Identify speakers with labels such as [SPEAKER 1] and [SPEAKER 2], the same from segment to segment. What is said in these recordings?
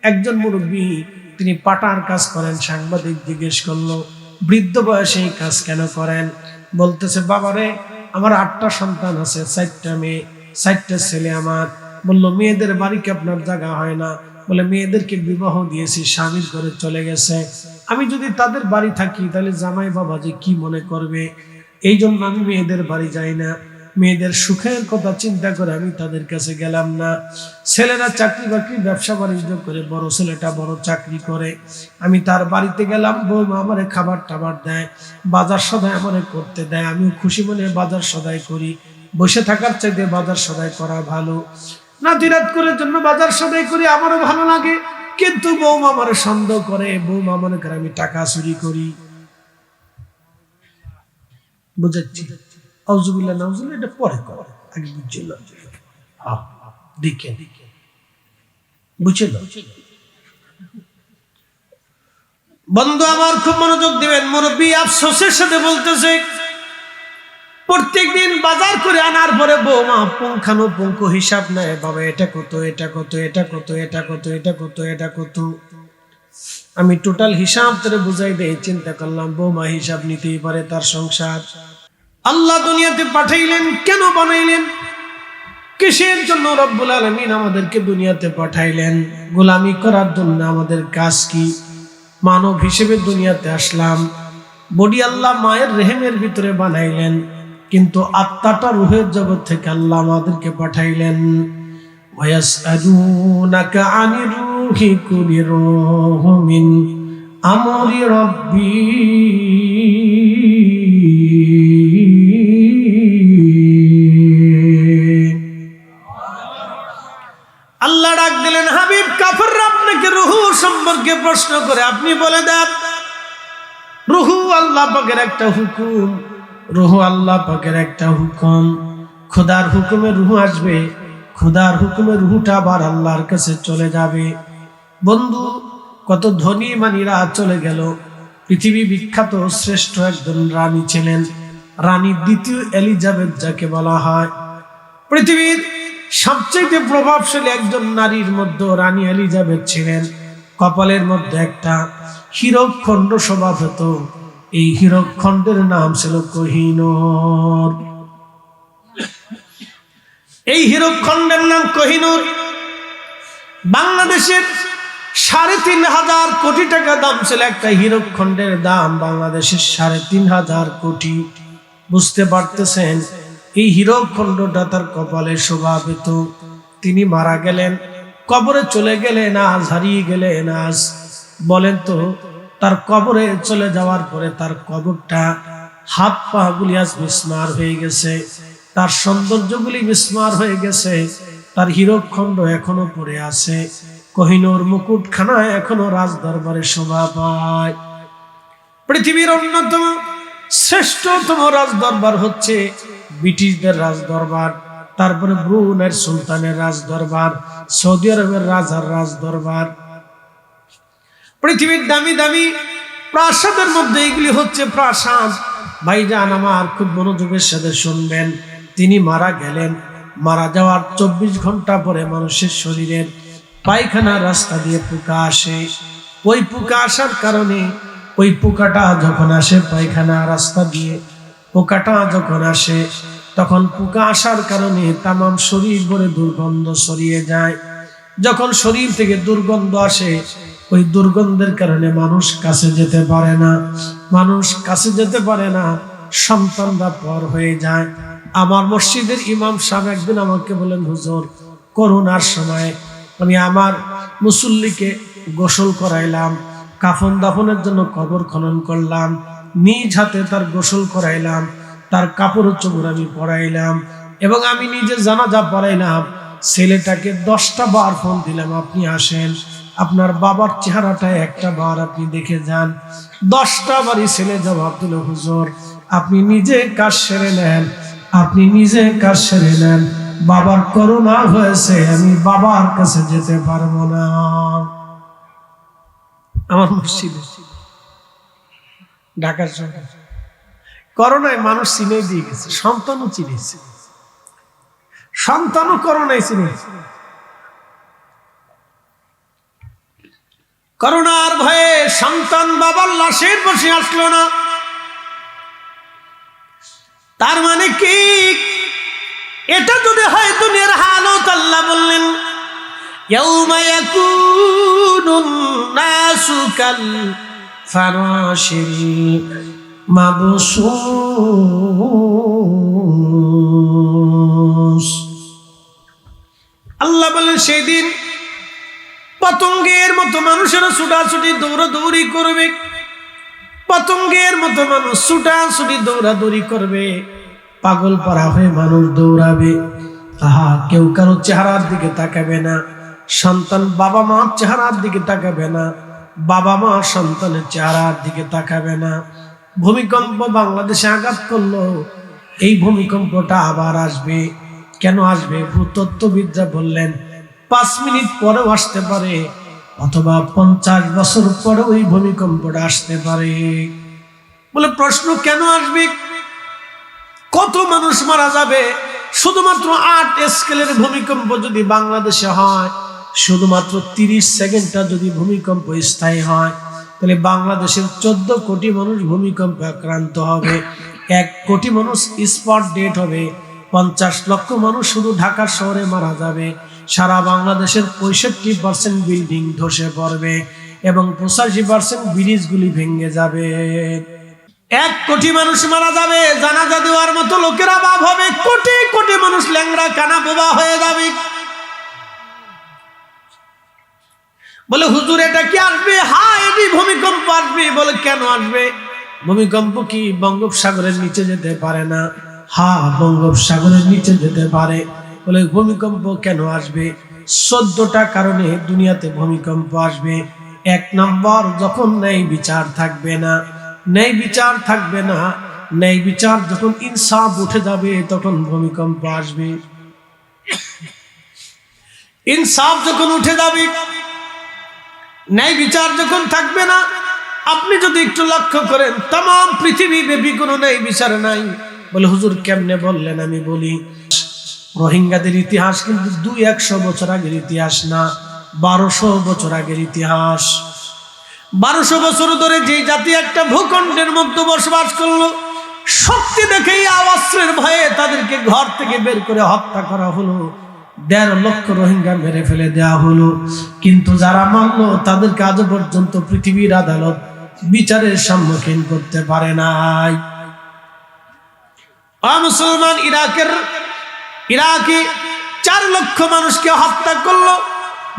[SPEAKER 1] একজন মুরব্বী, তিনি পাটার কাজ করেন। সাংবাদিক জিজ্ঞেস করলো, বৃদ্ধ বয়সে এই কাজ কেন করেন? বলতেছে, বাবারে, আমার 8টা সন্তান আছে, 4টা মেয়ে, 4টা ছেলে আমার। বললো, মেয়েদের বাড়ি কি আপনার জায়গা হয় না? বলে, মেয়েদেরকে বিবাহ দিয়েছি, স্বামীর ঘরে চলে গেছে। আমি যদি তাদের বাড়ি থাকি তাহলে জামাই বাবা যে কি মনে করবে, এই জন্য আমি মেয়েদের বাড়ি যাই না। মেয়েদের সুখের কথা চিন্তা করে আমি তাদের কাছে গেলাম না। ছেলেরা চাকরি বাকরি ব্যবসা বাণিজ্য করে, বড় ছেলেটা বড় চাকরি করে। আমি তার বাড়িতে গেলাম, বৌমা আমারে খাবার টাবার দেয়, বাজার সদাই আমারে করতে দেয়, আমিও খুশি মনে বাজার সদাই করি। বসে থাকার চাইতে বাজার সদাই করা ভালো। নাতিরাত করে জন্য বাজার সদাই করি, আমারও ভালো লাগে। কিন্তু বৌমা আমারে সন্দেহ করে, বৌমা মনে করে আমি টাকা চুরি করি। বুঝাচ্ছি? আউযুবিল্লাহ নাউযুবিল্লাহ, এটা পরে করে, আগে বুঝছিল। দেখে বুঝছিল? বন্ধু আমার, খুব মনোযোগ দিবেন। মুরব্বী আফসোসের সাথে বলতেছে, প্রত্যেকদিন বাজার করে আনার পরে বৌমা পুঙ্খানুপুঙ্খ হিসাব নেয়। বাবা, এটা কত, এটা কত, এটা কত, এটা কত, এটা কত, এটা কত। আমি টোটাল হিসাব করে বুঝাই দেই। চিন্তা করলাম, বৌমা হিসাব নিতেই পারে তার সংসার। আল্লাহ দুনিয়াতে পাঠাইলেন, কেন বানাইলেন, কিসের জন্য রব্বুল আলামিন আমাদেরকে দুনিয়াতে পাঠাইলেন? গোলামি করার জন্য। আমাদের কাজ কি? মানব হিসেবে দুনিয়াতে আসলাম। বডি আল্লাহ মায়ের রেহেমের ভিতরে বানাইলেন, কিন্তু আত্মাটা রূহের জগৎ থেকে আল্লাহ আমাদেরকে পাঠাইলেন। ওয়ায়াসআলুনাকা আনির রূহি কুলির রূহু মিন আমরি রাব্বি। আল্লাহ ডাক দিলেন, হাবিব, কাফেররা আপনাকে রূহ সম্পর্কে প্রশ্ন করে, আপনি বলে দেন রূহ আল্লাহ পাকের একটা হুকুম। রূহ আল্লাহ পাকের একটা হুকুম। খোদার হুকুমে রূহ আসবে, খোদার হুকুমে রূহটা আবার আল্লাহর কাছে চলে যাবে। বন্ধু, কত ধনী মানিরা চলে গেল। পৃথিবী বিখ্যাত শ্রেষ্ঠ একজন রানী ছিলেন, রানী দ্বিতীয় এলিজাবেথ যাকে বলা হয়। পৃথিবীর সবচেয়ে প্রভাবশালী একজন নারীর মধ্যে রানী এলিজাবেথ ছিলেন। কপালের মধ্যে একটা হীরকখণ্ড শোভা পেত। এই হীরকখণ্ডের নাম ছিল কোহিনূর। এই হীরকখণ্ডের নাম কোহিনূর। বাংলাদেশের ৩,৫০০ কোটি টাকা দাম ছিল একটা হীরকখণ্ডের দাম, বাংলাদেশের ৩,৫০০ কোটি। বুঝতে পারতেছেন? এই হীরকখণ্ডটা তার কপালে শোভা পেত। তিনি মারা গেলেন, কবরে চলে গেলেন, আজ হারিয়ে গেলেন। আজ বলেন তো, তার কবরে চলে যাওয়ার পরে তার কবরটা, হাত পা গুলি আজ মিসমার হয়ে গেছে, তার সৌন্দর্যগুলি মিসমার হয়ে গেছে। তার হীরকখণ্ড এখনো পড়ে আছে। কোহিনূর মুকুটখানা এখনো রাজ দরবারে শোভা পায়। পৃথিবীর অন্যতম শ্রেষ্ঠতম রাজ দরবার হচ্ছে ব্রিটিশদের রাজ দরবার, তারপরে ব্রুনেই সুলতানের রাজ দরবার, সৌদি আরবের রাজার রাজ দরবার। পৃথিবীর দামি দামি প্রাসাদের মধ্যে এগুলি হচ্ছে প্রাসাদ। ভাইজান আমার, খুব মনোযোগের সাথে শুনবেন। তিনি মারা গেলেন। মারা যাওয়ার 24 ঘন্টা পরে মানুষের শরীরের পায়খানা রাস্তা দিয়ে পোকা আসে। ওই পোকা আসার কারণে, ওই পোকাটা যখন আসে পায়খানা রাস্তা দিয়ে, পোকাটা যখন আসে, তখন পোকা আসার কারণে তামাম শরীর ভরে দুর্গন্ধ ছড়িয়ে যায়। যখন শরীর থেকে দুর্গন্ধ আসে, ওই দুর্গন্ধের কারণে মানুষ কাছে যেতে পারে না। মানুষ কাছে যেতে পারে না, সন্তানরা পর হয়ে যায়। আমার মসজিদের ইমাম সাহেব একদিন আমাকে বলেন, হুজুর, করোনার সময় আমি আমার মুসল্লিকে গোসল করাইলাম, কাফন দাফনের জন্য কবর খনন করলাম, নিজ হাতে তার গোসল করাইলাম, তার কাপড় চোপড় আমি পরাইলাম, এবং আমি নিজে জানাজা পড়াইলাম। ছেলেটাকে 10টা বার ফোন দিলাম, আপনি আসেন, আপনার বাবার চেহারাটা একটা বার আপনি দেখে যান। 10টা বারই ছেলে জবাব দিল, হুজুর, আপনি নিজে কাজ সেরে নেন, আপনি নিজে কাজ সেরে নেন, বাবার করোনা হয়েছে, আমি বাবার কাছে যেতে পারবো না। আমার মসজিদে ঢাকার শহরে করোনায় মানুষ চিনে দিয়ে গেছে, সন্তানও চিনেছে, সন্তানও করোনায় চিনেছে। করোনার ভয়ে সন্তান বাবার লাশের বসে আসলো না। তার মানে কি, এটা যদি হয় দুনিয়ার হালত, আল্লাহ বললেন ইয়াউমা ইয়াকুনুন নাসু কাল ফারাশিল মাবসুস। আল্লাহ বলেন সেদিন পতঙ্গের মতো মানুষেরা ছুটাছুটি দৌড়াদৌড়ি করবে, পতঙ্গের মতো মানুষ ছুটাছুটি দৌড়াদৌড়ি করবে, পাগল পারা হয়ে মানুষ দৌড়াবে। কেউ কারো চেহারার দিকে তাকাবে না, সন্তান বাবা মার চেহারার দিকে তাকাবে না, বাবা মা সন্তানের চেহারার দিকে তাকাবে না। ভূমিকম্প বাংলাদেশে আঘাত করলো, এই ভূমিকম্পটা আবার আসবে। কেন আসবে? ভূতত্ত্ববিদরা বললেন 5 মিনিট পরেও আসতে পারে, অথবা 50 বছর পরেও এই ভূমিকম্পটা আসতে পারে। বলে প্রশ্ন, কেন আসবে? কত মানুষ মারা যাবে? শুধুমাত্র 8 স্কেলের ভূমিকম্প যদি বাংলাদেশে হয়, শুধুমাত্র 30 সেকেন্ডটা যদি ভূমিকম্প স্থায়ী হয়, তাহলে বাংলাদেশের 14 কোটি মানুষ ভূমিকম্পে আক্রান্ত হবে, 1 কোটি মানুষ স্পট ডেট হবে, 50 লক্ষ মানুষ শুধু ঢাকা শহরে মারা যাবে, সারা বাংলাদেশের 65% বিল্ডিং ধসে পড়বে এবং 85% ব্রিজগুলি ভেঙে যাবে। 1 কোটি মানুষ মারা যাবে, জানাজা দেওয়ার মতো লোকের অভাব হবে, কোটি কোটি মানুষ ল্যাংড়া কানা বোবা হয়ে যাবে। বলে হুজুর এটা কি আসবে? হ্যাঁ, এটি ভূমিকম্প আসবে। বলে কেন আসবে? ভূমিকম্প কি বঙ্গোপসাগরের নিচে যেতে পারে না? হ্যাঁ, বঙ্গোপসাগরের নিচে যেতে পারে। বলে ভূমিকম্প কেন আসবে? 14টা কারণে দুনিয়াতে ভূমিকম্প আসবে। 1 নম্বর, যখন ন্যায় বিচার থাকবে না, ন্যায় বিচার থাকবে না, ন্যায় বিচার যখন ইনসাফ উঠে যাবে তখন ভূমিকম্প আসবে। ইনসাফ যখন উঠে যাবে, ন্যায় বিচার যখন থাকবে না। আপনি যদি একটু লক্ষ্য করেন, তাম পৃথিবী ব্যাপী কোনো ন্যায় বিচার নাই। বলে হুজুর কেমনে বললেন? আমি বলি, রোহিঙ্গাদের ইতিহাস কিন্তু 200 বছর আগের ইতিহাস না, 1200 বছর আগের ইতিহাস। 1200 বছর ধরে যে জাতি একটা ভূখণ্ডের মধ্যে বসবাস করলো, শক্তি দেখেই অস্ত্রের ভয়ে তাদেরকে ঘর থেকে বের করে হত্যা করা হলো, 1.5 লক্ষ রোহিঙ্গা মেরে ফেলে দেওয়া হলো। কিন্তু যারা মানলো তাদেরকে আজ পর্যন্ত পৃথিবীর আদালত বিচারের সম্মুখীন করতে পারে নাই। মুসলমান ইরাকে 4 লক্ষ মানুষকে হত্যা করলো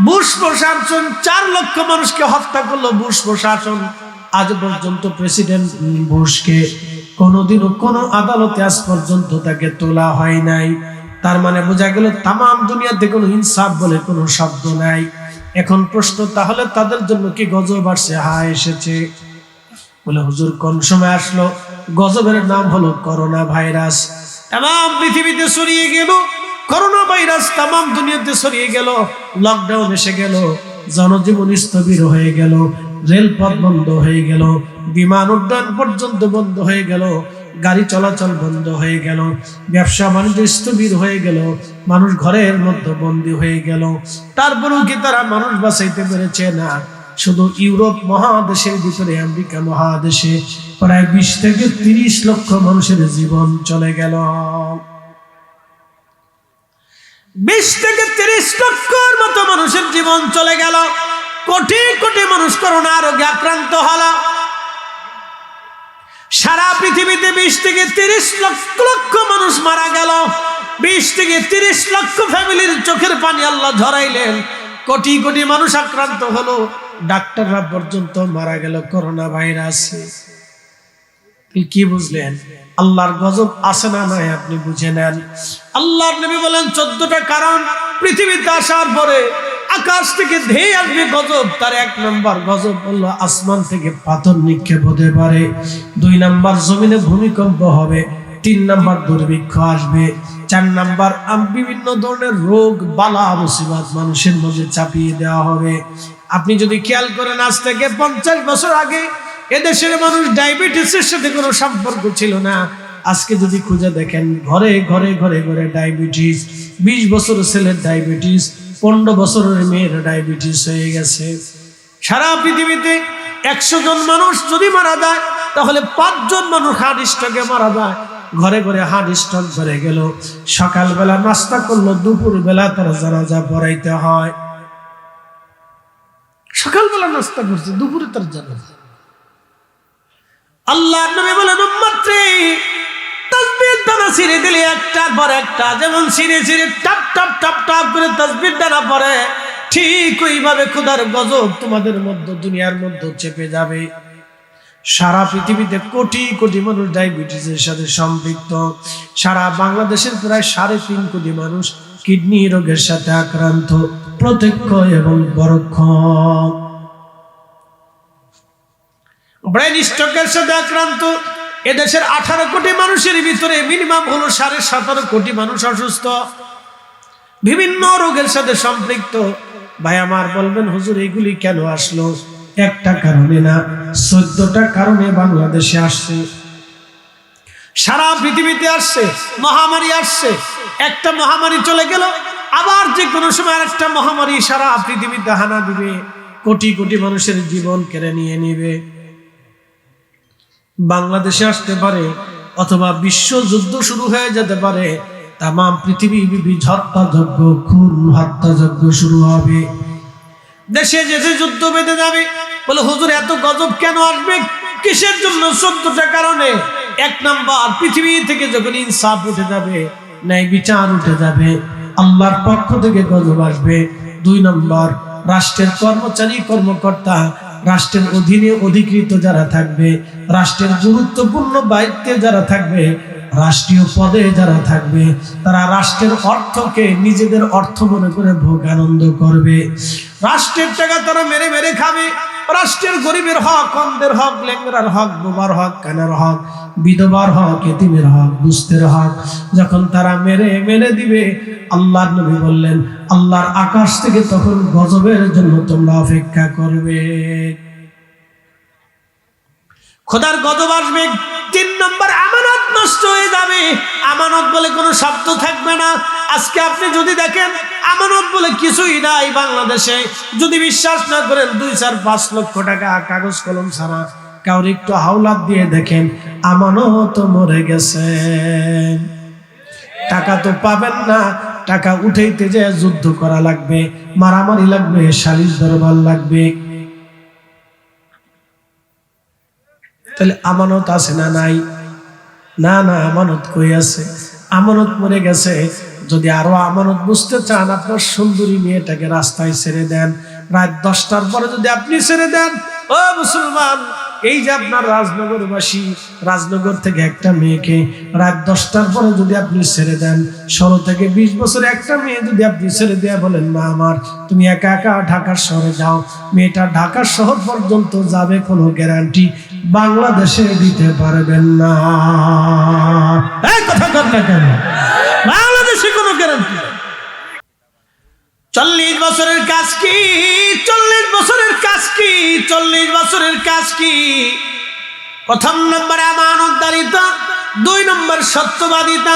[SPEAKER 1] বুশ প্রশাসন, 4 লক্ষ মানুষকে হত্যা করলো বুশ প্রশাসন। আজ পর্যন্ত প্রেসিডেন্ট বুশকে কোনোদিনও কোনো আদালতে আজ পর্যন্ত তাকে তোলা হয় নাই। তার মানে বোঝা গেল তামাম দুনিয়াতে কোনো ইনসাফ বলে কোনো শব্দ নাই। এখন প্রশ্ন, তাহলে তাদের জন্য কি গজব আসছে? হ্যাঁ, এসেছে। বলে হুজুর কোন সময় আসলো? গজবের নাম হলো করোনা ভাইরাস। তামাম পৃথিবীতে ছড়িয়ে গেল করোনা ভাইরাস, তামাম দুনিয়াতে ছড়িয়ে গেল, লকডাউন এসে গেল, জনজীবন স্থবির হয়ে গেল, রেলপথ বন্ধ হয়ে গেল, বিমান উড্ডয়ন পর্যন্ত বন্ধ হয়ে গেল, গাড়ি চলাচল বন্ধ হয়ে গেল, ব্যবসা বাণিজ্য স্থবির হয়ে গেল, মানুষ ঘরের মধ্যে বন্দী হয়ে গেল। তারপরেও কি তারা মানুষ বাঁচাইতে পেরেছে? না। শুধু ইউরোপ মহাদেশের ভিতরে, আমেরিকা মহাদেশে প্রায় 20 থেকে 30 লক্ষ মানুষের জীবন চলে গেল। 20 থেকে 30 লক্ষর মতো মানুষের জীবন চলে গেল। কোটি কোটি মানুষ করোনা রোগে আক্রান্ত হলো। সারা পৃথিবীতে 20 থেকে 30 লক্ষ মানুষ মারা গেল। 20 থেকে 30 লক্ষ ফ্যামিলির চোখের পানি আল্লাহ ঝরাইলেন। কোটি কোটি মানুষ আক্রান্ত হলো, ডাক্তাররা পর্যন্ত মারা গেল করোনা ভাইরাসে। কি বুঝলেন? আল্লাহর গজব আছে না নাই আপনি বুঝে নেন। আল্লাহর নবী বলেন 14টা কারণ পৃথিবীতে আসার পরে আকাশ থেকে ধেয়ে আসবে গজব। তার 1 নম্বর গজব হলো আসমান থেকে পাথর নিক্ষেপ হতে পারে, 2 নম্বর জমিনে ভূমিকম্প হবে, 3 নম্বর দুর্ভিক্ষ আসবে, 4 নম্বর বিভিন্ন ধরনের রোগ বালা মুসিবত মানুষের মধ্যে চাপিয়ে দেওয়া হবে। আপনি যদি খেয়াল করেন, আজ থেকে 50 বছর আগে এদেশের মানুষ ডায়াবেটিসের সাথে কোনো সম্পর্ক ছিল না। আজকে যদি খুঁজে দেখেন, ঘরে ঘরে ঘরে ঘরে ডায়াবেটিস, 20 বছরের ছেলের ডায়াবেটিস, 15 বছরের মেয়ের ডায়াবেটিস হয়ে গেছে। সারা পৃথিবীতে 100 জন মানুষ যদি মারা যায় তাহলে 5 জন মানুষ হার্ট স্ট্রোকে মারা যায়। ঘরে ঘরে হার্ট স্ট্রোক ধরে গেল, সকালবেলা নাস্তা করলো, দুপুর বেলা তার জানাজা পড়াইতে হয়। সকালবেলা নাস্তা করছে, দুপুরে তার জানাজা। আল্লাহ নবী বলেন, উম্মতরে তাসবিহ দানা ছিঁড়ে দিলে একটার পর একটা, যেমন ছিঁড়ে ছিঁড়ে টাপ টাপ টাপ টাপ করে তাসবিহ দানা পড়ে, ঠিক ওইভাবে খোদার গজব তোমাদের মধ্যে, দুনিয়ার মধ্যে চেপে যাবে। সারা পৃথিবীতে কোটি কোটি মানুষ ডায়াবেটিসের সাথে সম্পৃক্ত। সারা বাংলাদেশের প্রায় 3.5 কোটি মানুষ কিডনি রোগের সাথে আক্রান্ত, প্রত্যক্ষ এবং পরোক্ষ। ব্রেন স্ট্রোকের সাথে আক্রান্ত। এদেশের 18 কোটি মানুষের ভিতরে মিনিমাম হলো 17.5 কোটি মানুষ অসুস্থ, বিভিন্ন রোগের সাথে সম্পৃক্ত। ভাই আমার বলবেন, হুজুর এগুলি কেন আসলো? একটা কারণে না, 14টা কারণে বাংলাদেশে আসছে, সারা পৃথিবীতে আসছে। মহামারী আসছে, একটা মহামারী চলে গেল, আবার যে কোনো সময় একটা মহামারী সারা পৃথিবীতে হানা দিবে, কোটি কোটি মানুষের জীবন কেড়ে নিয়ে নিবে। বাংলাদেশে আসতে পারে, অথবা বিশ্বযুদ্ধ শুরু হয়ে যেতে পারে, তাম পৃথিবী হত্যাযজ্ঞ, খুন হত্যাযজ্ঞ শুরু হবে। দেশে যে যুদ্ধ বেঁধে যাবে। বলে হুজুর এত গজব কেন আসবে, কিসের জন্য? 14টা কারণে। 1 নাম্বার, পৃথিবী থেকে যখন ইনসাফ উঠে যাবে, ন্যায় বিচার উঠে যাবে, আল্লাহর পক্ষ থেকে গজব আসবে। 2 নাম্বার, রাষ্ট্রের কর্মচারী কর্মকর্তা, রাষ্ট্রের অধীনে অধিকৃত যারা থাকবে, রাষ্ট্রের গুরুত্বপূর্ণ দায়িত্বে যারা থাকবে, রাষ্ট্রীয় পদে যারা থাকবে, তারা রাষ্ট্রের অর্থকে নিজেদের অর্থ মনে করে ভোগ আনন্দ করবে। রাষ্ট্রের টাকা তারা মেরে মেরে খাবে। রাষ্ট্রের গরিবের হক, অন্ধের হক, ল্যাংড়ার হক, বোবার হক, কানার হক, বিধবার হক, এতিমের হক, দুস্থের হক যখন তারা মেরে মেরে দিবে, আল্লাহর নবী বললেন, আল্লাহর আকাশ থেকে তখন গজবের জন্য তোমরা অপেক্ষা করবে, খোদার গজব আসবে। 3 নম্বর, আমানত নষ্ট হয়ে যাবে। আমানত বলে কোনো শব্দ থাকবে না। আজকে আপনি যদি দেখেন আমানত বলে কিছুই নাই বাংলাদেশে, যদি বিশ্বাস না করেন 2-4-5 লক্ষ টাকা কাগজ কলম ছাড়া কাউর একটু হাওলাত দিয়ে দেখেন, আমানত মরে গেছে। টাকা তো পাবেন না, টাকা উঠাইতে যে যুদ্ধ করা লাগবে, মারামারি লাগবে, সালিশ দরবার লাগবে। তাহলে আমানত আছে না নাই? না না, আমানত কই আছে? আমানত মরে গেছে। যদি আরো আমানত বুঝতে চান, আপনার সুন্দরী মেয়েটাকে রাস্তায় ছেড়ে দেন। রাত 10টার পরে যদি আপনি ছেড়ে দেন, ও মুসলমান, এই যে আপনার রাজনগরবাসী, রাজনগর থেকে একটা মেয়েকে রাত 10টার পরে যদি আপনি ছেড়ে দেন, 16 থেকে 20 বছর একটা মেয়ে যদি আপনি ছেড়ে দেয়া বলেন, মা আমার তুমি একা একা ঢাকার শহরে যাও, মেয়েটা ঢাকার শহর পর্যন্ত যাবে, কোনো গ্যারান্টি বাংলাদেশে দিতে পারবেন না। এই কথা কর না কেন? বাংলাদেশে কোনো গ্যারান্টি। 40 বছরের কাজ কি? 40 বছরের কাজ কি? 40 বছরের কাজ কি? 1 নম্বরে আমানতদারিতা, 2 নম্বর সত্যবাদিতা।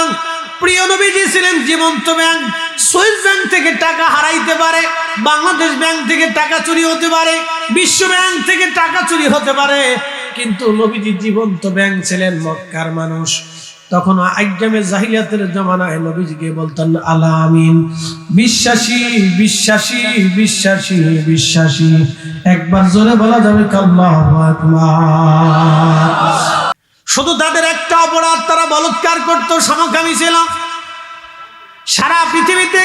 [SPEAKER 1] প্রিয় নবীজি ছিলেন জীবন্ত ব্যাংক। সুইস ব্যাংক থেকে টাকা হারাইতে পারে, বাংলাদেশ ব্যাংক থেকে টাকা চুরি হতে পারে, বিশ্ব ব্যাংক থেকে টাকা চুরি হতে পারে, কিন্তু নবীজি জীবন্ত ব্যাংক ছিলেন। মক্কার মানুষ তখন আইয়ামে জাহিলিয়াতের জমানায় নবীজিকে বলতেন আলা আমিন, বিশ্বাসী বিশ্বাসী বিশ্বাসী বিশ্বাসী। একবার জোরে বলা যাবে আল্লাহু আকবার। শুধু তাদের একটা অপরাধ, তারা বলৎকার করত, সমকামী ছিল। সারা পৃথিবীতে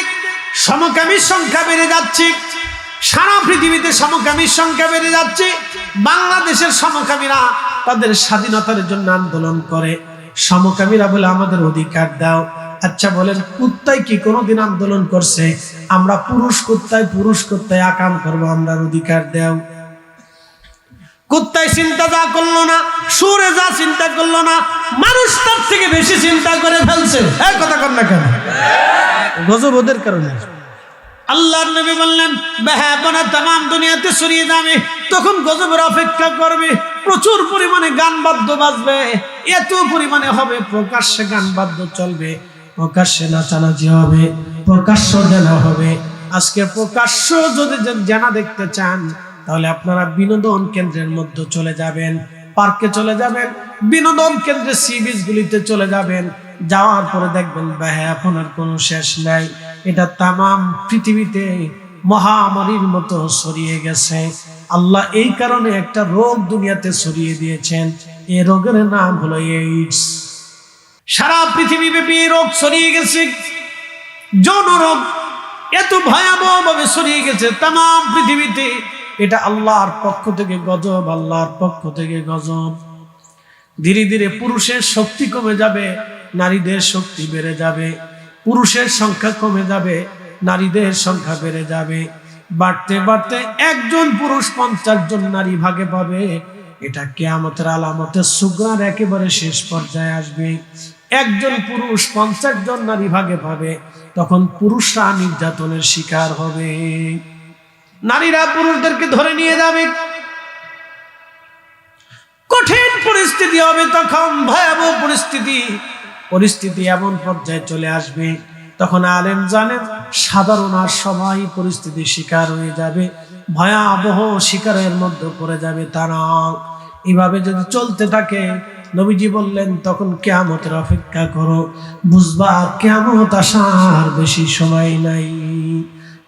[SPEAKER 1] সমকামীর সংখ্যা বেড়ে যাচ্ছে, সারা পৃথিবীতে সমকামীর সংখ্যা বেড়ে যাচ্ছে। বাংলাদেশের সমকামীরা তাদের স্বাধীনতার জন্য আন্দোলন করে। সমকামীরা বলে আমাদের অধিকার দাও। আচ্ছা বলেন, কুত্তায় কি কোনোদিন আন্দোলন করছে আমরা পুরুষ কুত্তায় আকাম করবো, আমরা অধিকার দাও? কুত্তায় চিন্তা যা করলো না, সুরে যা চিন্তা করলো না, মানুষ তার থেকে বেশি চিন্তা করে ফেলছে। এই কথা কর না কেন? গজব ওদের কারণে। আল্লাহর নবী বললেন, বেহায়াপনা তামাম দুনিয়াতে ছড়িয়ে যাবে, তখন গজবের অপেক্ষা করবে। প্রচুর পরিমাণে গান বাদ্য বাজবে, এত পরিমাণে হবে, প্রকাশ্যে গান বাদ্য চলবে, প্রকাশ্যে নাচানাচি হবে, প্রকাশ্য জানা হবে। আজকে প্রকাশ্য যদি জানা দেখতে চান, তাহলে আপনারা বিনোদন কেন্দ্রের মধ্যে চলে যাবেন, পার্কে চলে যাবেন, বিনোদন কেন্দ্রে সি বিচ গুলিতে চলে যাবেন। যাওয়ার পরে দেখবেন বেহায়াপনার কোনো শেষ নাই। এটা তামাম পৃথিবীতে মহামারীর মতো ছড়িয়ে গেছে। আল্লাহ এই কারণে একটা রোগ দুনিয়াতে ছড়িয়ে দিয়েছেন, এই রোগের নাম হলো এইডস। সারা পৃথিবীব্যাপী রোগ ছড়িয়ে গেছে, যৌন রোগ এত ভয়াবহ ভাবে ছড়িয়ে গেছে তামাম পৃথিবীতে। এটা আল্লাহর পক্ষ থেকে গজব, আল্লাহর পক্ষ থেকে গজব। ধীরে ধীরে পুরুষের শক্তি কমে যাবে, নারীদের শক্তি বেড়ে যাবে। পুরুষের সংখ্যা কমে যাবে, নারীদের সংখ্যা বেড়ে যাবে। বাড়তে বাড়তে একজন পুরুষ 50 জন নারী ভাগে পাবে। এটা কিয়ামতের আলামতের সুগরার একেবারে শেষ পর্যায়ে আসবে। একজন পুরুষ 50 জন নারী ভাগে পাবে, তখন পুরুষরা নির্যাতনের শিকার হবে। নারীরা পুরুষদেরকে ধরে নিয়ে যাবে, কঠিন পরিস্থিতি হবে। তখন ভয়াবহ পরিস্থিতি এমন পর্যায়ে চলে আসবে, তখন আলেম জানেন সাধারণ আর সবাই পরিস্থিতির শিকার হয়ে যাবে, ভয়াবহ শিকারের মধ্যে পড়ে যাবে তারা। এইভাবে যদি চলতে থাকে, নবীজি বললেন তখন কিয়ামতের অপেক্ষা করো, বুঝবা কিয়ামত আসার বেশি সময় নাই।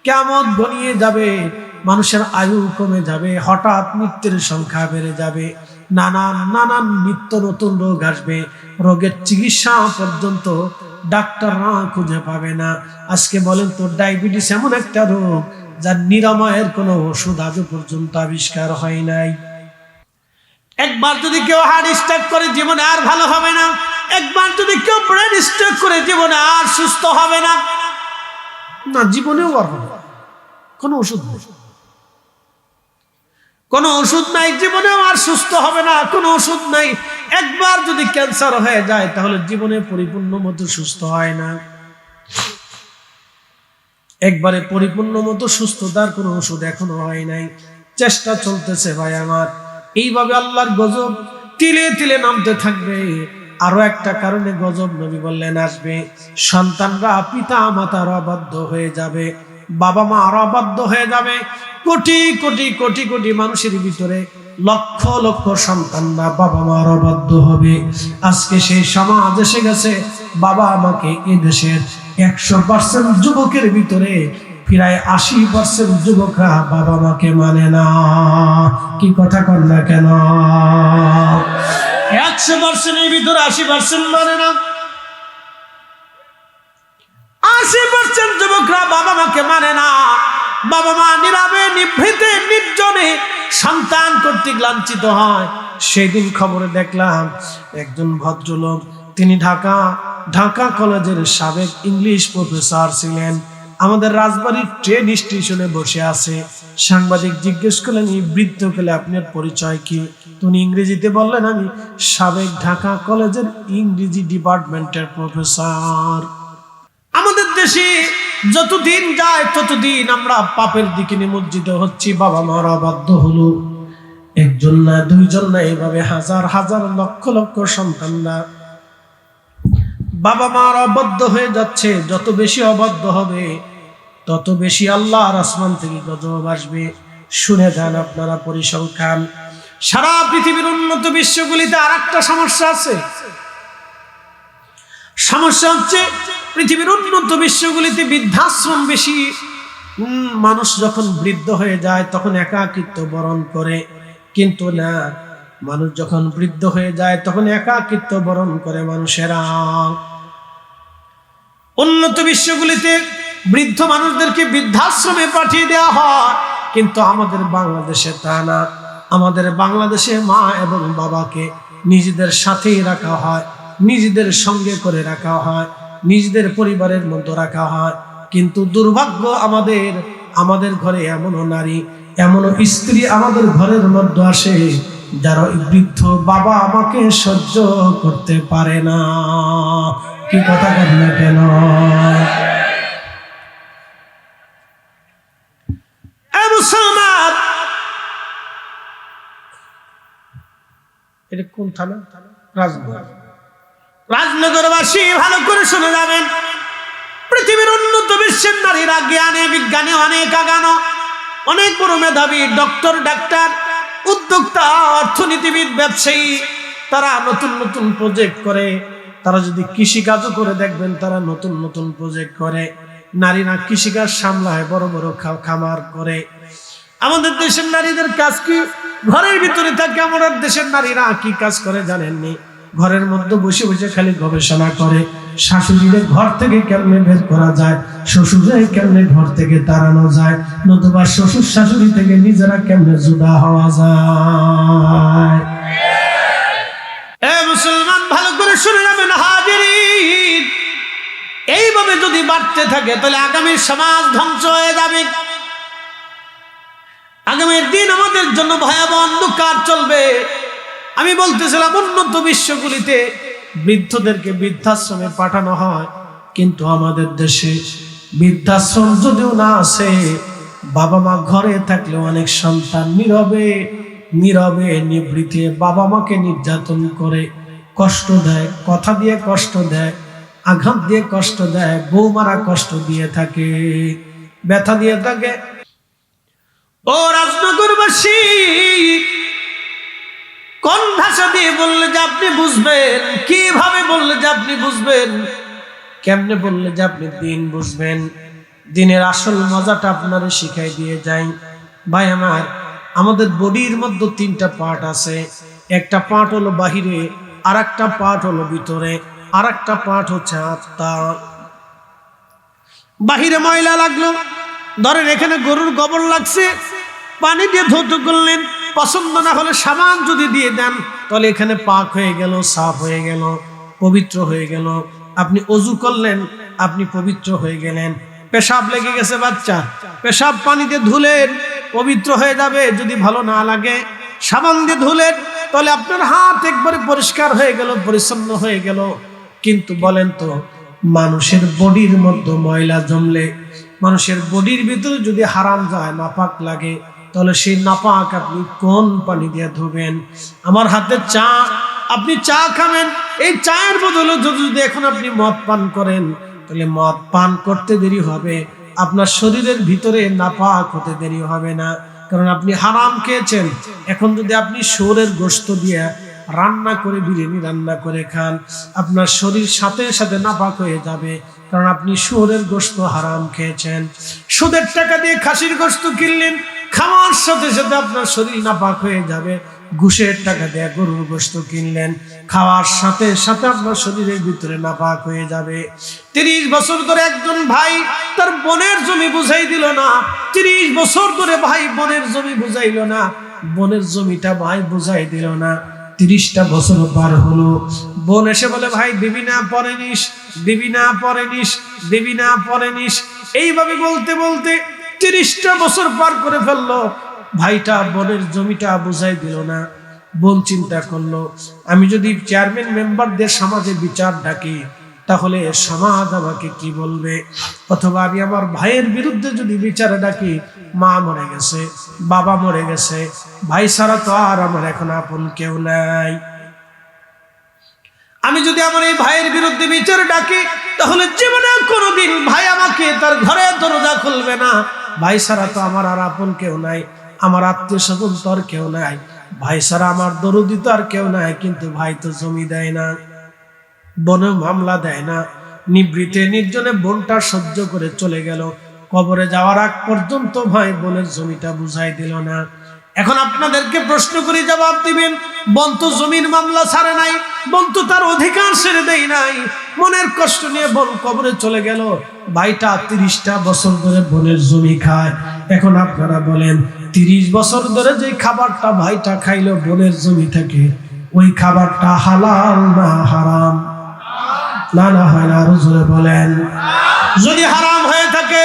[SPEAKER 1] কিয়ামত ঘনিয়ে যাবে, মানুষের আয়ু কমে যাবে, হঠাৎ মৃত্যুর সংখ্যা বেড়ে যাবে, নানান নিত্য নতুন রোগ আসবে। রোগের চিকিৎসা পর্যন্ত ডাক্তাররা খুঁজে পাবে না। আজকে বলেন তো, ডায়াবেটিস এমন একটা রোগ যার নিরাময়ের কোনো ওষুধ আজও পর্যন্ত আবিষ্কার হয় নাই। একবার যদি কেউ হার্ট স্ট্রোক করে, জীবনে আর ভালো হবে না। একবার যদি কেউ ব্রেন স্ট্রোক করে, জীবনে আর সুস্থ হবে না। জীবনেও আর হবে না, কোনো ওষুধ নেই, কোনো ওষুধ নাই, জীবনেও আর সুস্থ হবে না, কোনো ওষুধ নাই। একবার যদি ক্যান্সার হয়ে যায়, তাহলে জীবনে পরিপূর্ণ মতো সুস্থ হয় না। একবারে পরিপূর্ণ মতো সুস্থতার কোনো ওষুধ এখনো হয় নাই, চেষ্টা চলতেছে ভাই আমার। এইভাবে আল্লাহর গজব তিলে তিলে নামতে থাকবে। আরো একটা কারণে গজব নবী বললেন আসবে, সন্তানরা পিতা মাতার অবাধ্য হয়ে যাবে, বাবা মা আরো অবাধ্য হয়ে যাবে। কোটি কোটি কোটি কোটি মানুষের ভিতরে লক্ষ লক্ষ সন্তানরা বাবা মার অবাধ্য হবে। আজকে সেই সমাজ এসে গেছে, বাবা আমাকে এই দেশের 100% যুবকের ভিতরে প্রায় 80% যুবকরা বাবা মাকে মানে না। কি কথা কর না কেন? 100% এর ভিতরে 80% মানে না। 80% যুবকরা বাবা মাকে মানে না। বাবা মা নীরবে নিভৃতে নির্জনে সন্তান কর্তৃক লাঞ্ছিত হয়। সেদিন খবরে দেখলাম একজন ভদ্রলোক, তিনি ঢাকা কলেজের সাবেক ইংলিশ প্রফেসর ছিলেন। আমাদের রাজবাড়ির ট্রেন স্টেশনে বসে আছে। সাংবাদিক জিজ্ঞেস করলেন, এই বৃদ্ধকালে আপনার পরিচয় কি? তিনি ইংরেজিতে বললেন, আমি সাবেক ঢাকা কলেজের ইংরেজি ডিপার্টমেন্টের প্রফেসর। আমাদের দেশে যতদিন যায় ততদিন আমরা পাপের দিকে নিমজ্জিত হচ্ছি। বাবা মারা অবাধ্য হলো, একজন না দুইজন না, এইভাবে হাজার হাজার লক্ষ লক্ষ সন্তানরা বাবা মার অবাধ্য হয়ে যাচ্ছে। যত বেশি অবাধ্য হবে, তত বেশি আল্লাহর আসমান থেকে গজব আসবে। শুনে যান আপনারা পরিসংখ্যান। সারা পৃথিবীর উন্নত বিশ্বগুলিতে আর একটা সমস্যা আছে। সমস্যা হচ্ছে পৃথিবীর উন্নত বিশ্বগুলিতে বৃদ্ধাশ্রম বেশি। মানুষ যখন বৃদ্ধ হয়ে যায় তখন একাকিত্ব বরণ করে, কিন্তু না, মানুষ যখন বৃদ্ধ হয়ে যায় তখন একাকিত্ব বরণ করে মানুষেরা। উন্নত বিশ্বগুলিতে বৃদ্ধ মানুষদেরকে বৃদ্ধাশ্রমে পাঠিয়ে দেওয়া হয়, কিন্তু আমাদের বাংলাদেশে তা না। আমাদের বাংলাদেশে মা এবং বাবাকে নিজেদের সাথেই রাখা হয়, নিজেদের সঙ্গে করে রাখা হয়, নিজেদের পরিবারের মধ্যে রাখা হয়। কিন্তু দুর্ভাগ্য, আমাদের ঘরে এমনও নারী, এমনও স্ত্রী আমাদের ঘরের মধ্যে আসে যারা বৃদ্ধ বাবা আমাকে সহ্য করতে পারে না। কি কথা বল না কেন? মুসলমান, এটা কোন থানা? রাজনগরবাসী ভালো করে শুনে যাবেন। পৃথিবীর উন্নত বিশ্বের নারীরা জ্ঞানে বিজ্ঞানে অনেক আগানো, অনেক বড় মেধাবী ডক্টর, ডাক্তার, উদ্যোক্তা, অর্থনীতিবিদ, ব্যবসায়ী, তারা নতুন নতুন প্রজেক্ট করে। তারা যদি কৃষিকাজও করে দেখবেন, তারা নতুন নতুন প্রজেক্ট করে। নারীরা কৃষিকাজ সামলায়, বড় বড় খামার করে। আমাদের দেশের নারীদের কাজ কি? ঘরের ভিতরে থাকে। আমাদের দেশের নারীরা কি কাজ করে জানেননি? ঘরের মধ্যে বসে বসে খালি গবেষণা করে, শাশুড়িরে ঘর থেকে কেমনে বের করা যায়, শ্বশুরে কেমনে ঘর থেকে তাড়ানো যায়, নতুবা শ্বশুর শাশুড়ি থেকে নিজেরা কেমনে জুদা হওয়া যায়। মুসলমান ভালো করে শুনে নেবেন হাজিরিন, এইভাবে যদি বাড়তে থাকে তাহলে আগামী সমাজ ধ্বংস হয়ে যাবে। আগামীর দিন আমাদের জন্য ভয়াবহ অন্ধকার চলবে। আমি বলতেছিলাম উন্নত বিশ্বগুলিতে বৃদ্ধদেরকে বৃদ্ধাশ্রমে পাঠানো হয়, কিন্তু আমাদের দেশে বৃদ্ধাশ্রম যদিও না আছে, বাবা মা ঘরে থাকলে অনেক সন্তান নীরবে নীরবে নিভৃতে বাবা মাকে নির্যাতন করে, কষ্ট দেয়, কথা দিয়ে কষ্ট দেয়, আঘাত দিয়ে কষ্ট দেয়, বৌমারা কষ্ট দিয়ে থাকে, ব্যথা দিয়ে থাকে। ও রাজনগরবাসী, কোন ভাষা দিয়ে বললে যে আপনি বুঝবেন? কিভাবে বললে যে আপনি বুঝবেন? কেমনে বললে যে আপনি দিন বুঝবেন? দিনের আসল মজাটা আপনারে শিখাই দিয়ে যাই। ভাই আমার, আমাদের বডির মধ্যে তিনটা পার্ট আছে। একটা পার্ট হলো বাহিরে, আর একটা পার্ট হলো ভিতরে, আর একটা পার্ট হচ্ছে আত্মা। বাহিরে ময়লা লাগলো, ধরেন এখানে গরুর গোবর লাগছে, পানি দিয়ে ধৌত করলেন, পছন্দ না হলে সাবান যদি দিয়ে দেন তাহলে এখানে পাক হয়ে গেল, সাফ হয়ে গেল, পবিত্র হয়ে গেল। আপনি অজু করলেন, আপনি পবিত্র হয়ে গেলেন। পেশাব লেগে গেছে বাচ্চা, পেশাব পানি দিয়ে ধুলেন, পবিত্র হয়ে যাবে। যদি ভালো না লাগে সাবান দিয়ে ধুলেন, তাহলে আপনার হাত একবারে পরিষ্কার হয়ে গেল, পরিচ্ছন্ন হয়ে গেল। কিন্তু বলেন তো, মানুষের বডির মধ্যে ময়লা জমলে, মানুষের বডির ভিতরে যদি হারাম যায়, নাপাক লাগে, তাহলে সেই নাপাক আপনি কোন পানি দিয়ে ধুবেন? আমার হাতে চা, আপনি চা খাবেন, এই চায়ের বদলে যদি এখন আপনি মদ পান করেন, তাহলে মদ পান করতে দেরি হবে, আপনার শরীরের ভিতরে নাপাক হতে দেরি হবে না, কারণ আপনি হারাম খেয়েছেন। এখন যদি আপনি শুয়োরের গোশত দিয়ে রান্না করে, বিরিয়ানি রান্না করে খান, আপনার শরীর সাথে সাথে নাপাক হয়ে যাবে, কারণ আপনি শুয়োরের গোশত হারাম খেয়েছেন। সুদের টাকা দিয়ে খাসির গোশত কিনলেন, খাওয়ার সাথে সাথে আপনার শরীর নাপাক হয়ে যাবে। ঘুষের টাকা দিয়ে গরুর গোশত কিনলেন, খাওয়ার সাথে সাথে আপনার শরীরের ভিতরে নাপাক হয়ে যাবে। 30 বছর ধরে একজন ভাই তার বোনের জমি বুঝাই দিল না, 30 বছর ধরে ভাই বোনের জমি বুঝাইল না, বোনের জমিটা ভাই বুঝাই দিল না। 30টা বছর পার হলো, বোন এসে বলে, ভাই দিবি না পরে নিস, দিবি না পরে নিস, দিবি না পরে নিস। এইভাবে বলতে বলতে 30টা বছর পার করে ফেললো, ভাইটা বোনের জমিটা বুঝাই দিল না। বোন চিন্তা করলো, আমি যদি চেয়ারম্যান মেম্বারদের সমাজে বিচার ডাকি, তাহলে সমাজ আমাকে কি বলবে? অথবা আমি আমার ভাইয়ের বিরুদ্ধে যদি বিচারে ডাকি, মা মরে গেছে, বাবা মরে গেছে, ভাই ছাড়া তো আর আমার এখন আপন কেউ নাই। আমি যদি আমার এই ভাইয়ের বিরুদ্ধে বিচারে ডাকি, তাহলে জীবনে কোনোদিন ভাই আমাকে তার ঘরে দরজা খুলবে না। ভাই ছাড়া তো আমার আর আপন কেউ নাই, আমার আত্মীয় স্বজন তো আর কেউ নাই, ভাই ছাড়া আমার দরদি তো আর কেউ নাই। কিন্তু ভাই তো জমি দেয় না, বনে মামলা দেয় না, নিবৃতে নির্জনে বোনটা সহ্য করে চলে গেল। কবরে যাওয়ার আগ পর্যন্ত ভাই বোনের জমিটা বুঝাই দিল না। এখন আপনাদেরকে প্রশ্ন করি, জবাব দিবেন। বোন তো জমির মামলা ছাড়ে নাই, বোন তো তার অধিকার ছেড়ে দেয় নাই, মনের কষ্ট নিয়ে বোন কবরে চলে গেল। ভাইটা 30টা বছর ধরে বোনের জমি খায়। এখন আপনারা বলেন, 30 বছর ধরে যে খাবারটা ভাইটা খাইলো বোনের জমি থেকে, ওই খাবারটা হালাল না হারাম? না না হয় না, আরো জোরে বলেন। যদি হারাম হয়ে থাকে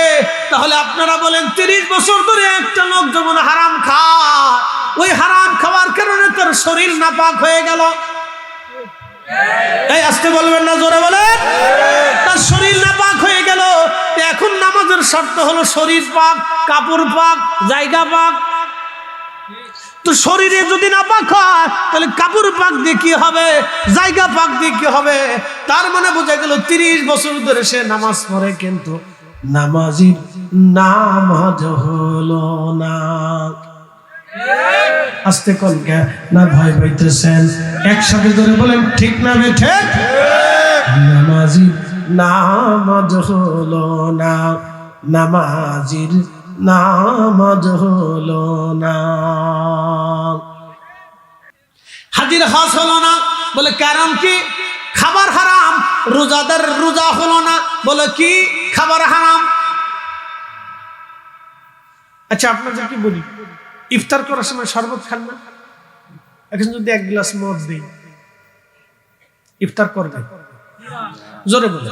[SPEAKER 1] তাহলে আপনারা বলেন, 30 বছর ধরে একটা লোক যখন হারাম খায়, ওই হারাম খাওয়ার কারণে তার শরীর নাপাক হয়ে গেল। এই আসতে বলবেন না, জোরে বলেন। তার শরীর নাপাক হয়ে গেল। এখন নামাজের শর্ত হলো শরীর পাক, কাপড় পাক, জায়গা পাক। তো শরীরে যদি নাপাক হয়, তাহলে কাপড় পাক দিয়ে কি হবে, জায়গা পাক দিয়ে কি হবে? তার মানে বোঝা গেল 30 বছর ধরে সে নামাজ পড়ে, কিন্তু নামাজির নামাজ হলো না। আস্তে কোন না ভয় পাইতেছেন? একসাথে ধরে বলেন ঠিক না বেঠে? নামাজির নামাজ হলো না, নামাজির নামাজ হলো না। হাজির হজ হলো না, বলে কারণ কি? খাবার হারাম। রোজাদার রোজা হলো না, বলে কি? খাবার হারাম। আচ্ছা আপনাদের কি বলি, ইফতার করার সময় শরবত খান না? এখন যদি এক গ্লাস মদ দিই, ইফতার করবে? জোরে বলে,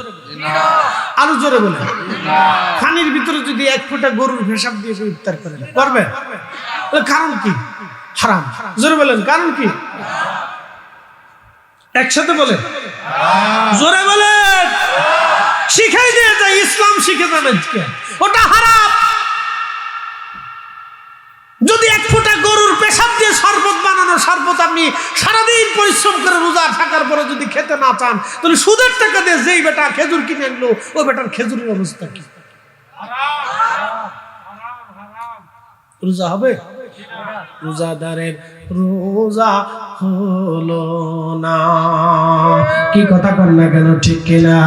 [SPEAKER 1] আরো জোরে বলে। পানির ভিতরে যদি এক ফোঁটা গরুর পেশাব দিয়ে ইফতার করে, করবে? কারণ কি? হারাম। জোরে বলেন, কারণ কি? একসাথে বলে, জোরে বলেন। শিখাই দিয়ে যায়, ইসলাম শিখে যাবেন, ওটা হারাম। যদি এক ফোঁটা গরুর পেশাব দিয়ে শরবত বানানো শরবত আপনি সারাদিন পরিশ্রম করে রোজা থাকার পরে যদি খেতে না চান, তাহলে সুদের টাকা দিয়ে যেই বেটা খেজুর কিনে আনলো, ওই বেটার খেজুরের অবস্থা কি? রোজা হবে? রোজাদারের রোজা হলো না। কি কথা কর না কেন, ঠিক কিনা?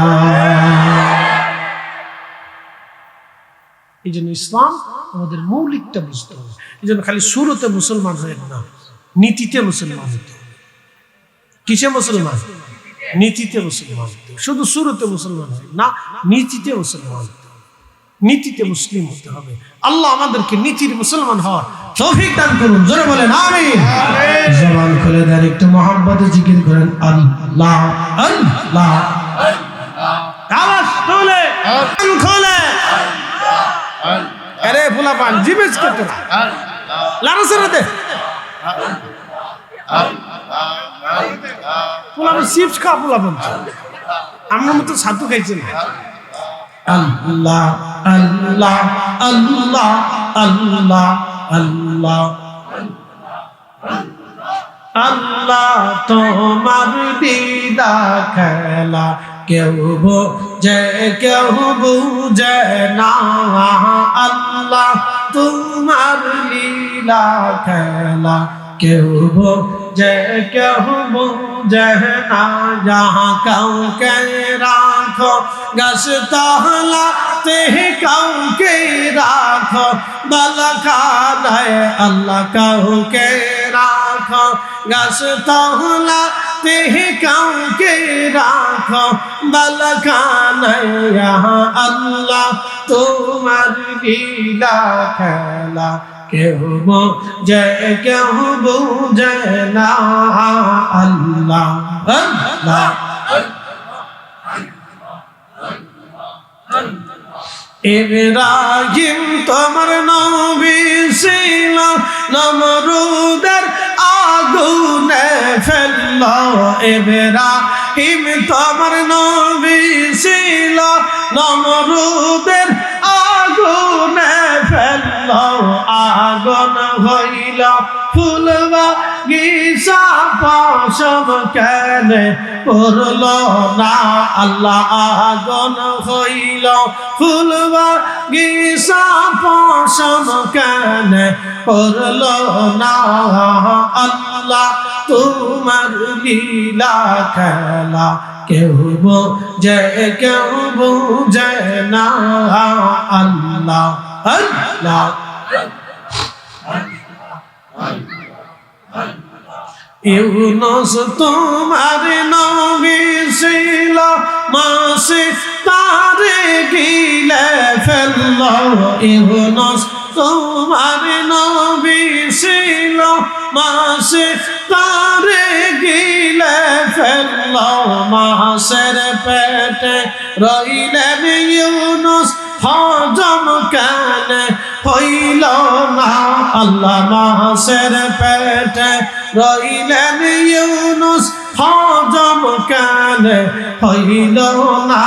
[SPEAKER 1] এই জন্য ইসলাম আমাদের মৌলিকটা বুঝতে হবে। এই জন্য খালি শুরুতে মুসলমান হয়ে না, নীতিতে মুসলমান হতে হবে। কিসে মুসলমান? নীতিতে মুসলমান হতে হবে। শুধু শুরুতে মুসলমান হয় না, নীতিতে মুসলমান হতে হবে, নীতিতে মুসলিম হতে হবে। আল্লাহ আমাদেরকে নীতির মুসলমান হওয়ার তৌফিক দান করুন। জোরে বলেন আমিন। জবান খুলে দেন, একটু মহব্বতে জিকির করেন আল্লাহ আল্লাহ। আওয়াজ তোলে, খোলে। আরে ফুলা পান জিবেজ করতে লারসের দে ফুলা চিপস খা, ফুলা পান আমার মতো ছাতু খাইছেন। আল্লাহ আল্লাহ আল্লাহ আল্লাহ আল্লাহ আল্লাহ তোমার দিদা খেলা কেউ বোঝে কেউ বুঝে না। আল্লাহ তোমার লীলা খেলা কেউ বোঝে কেউ বুঝে না। যাহা কাউকে রাখো গাছ তলাতে, কাউকে রাখো বালাখানায়। আল্লাহ কাউকে রাখো গাছ তলাতে, কাউকে রাখো বালাখানায়। আল্লাহ তোমার লীলা খেলা কেউ বোঝে কেউ বুঝে না। আল্লাহ আল্লাহ। ইব্রাহিম তোমার নবী ছিল, নমরুদের আগুনে ফেলল। ইব্রাহিম তোমার নবী ছিল, নমরুদের আগুনে ফেলল। আগুন হইল ফুলবাগিচা, পশম কেনে করল না। আল্লাহ আগুন হইল ফুলবাগিচা, পশম কেনে করল না। আল্লাহ তোমার লীলা খেলা কেউ বোঝে কেউ বুঝে না। আল্লাহ আল্লাহ। ইউনুস তোমার নবী ছিল, মাসে তারে গিলে ফেলল। ইউনুস তোমার নবী ছিল, মাসে তারে গিলে ফেলল। মাসের পেটে রইলেন ইউনুস, হজম কেন হইল না। আল্লাহ মাসের পেটে রইলেন ইউনুস, হজম কেন হইল না।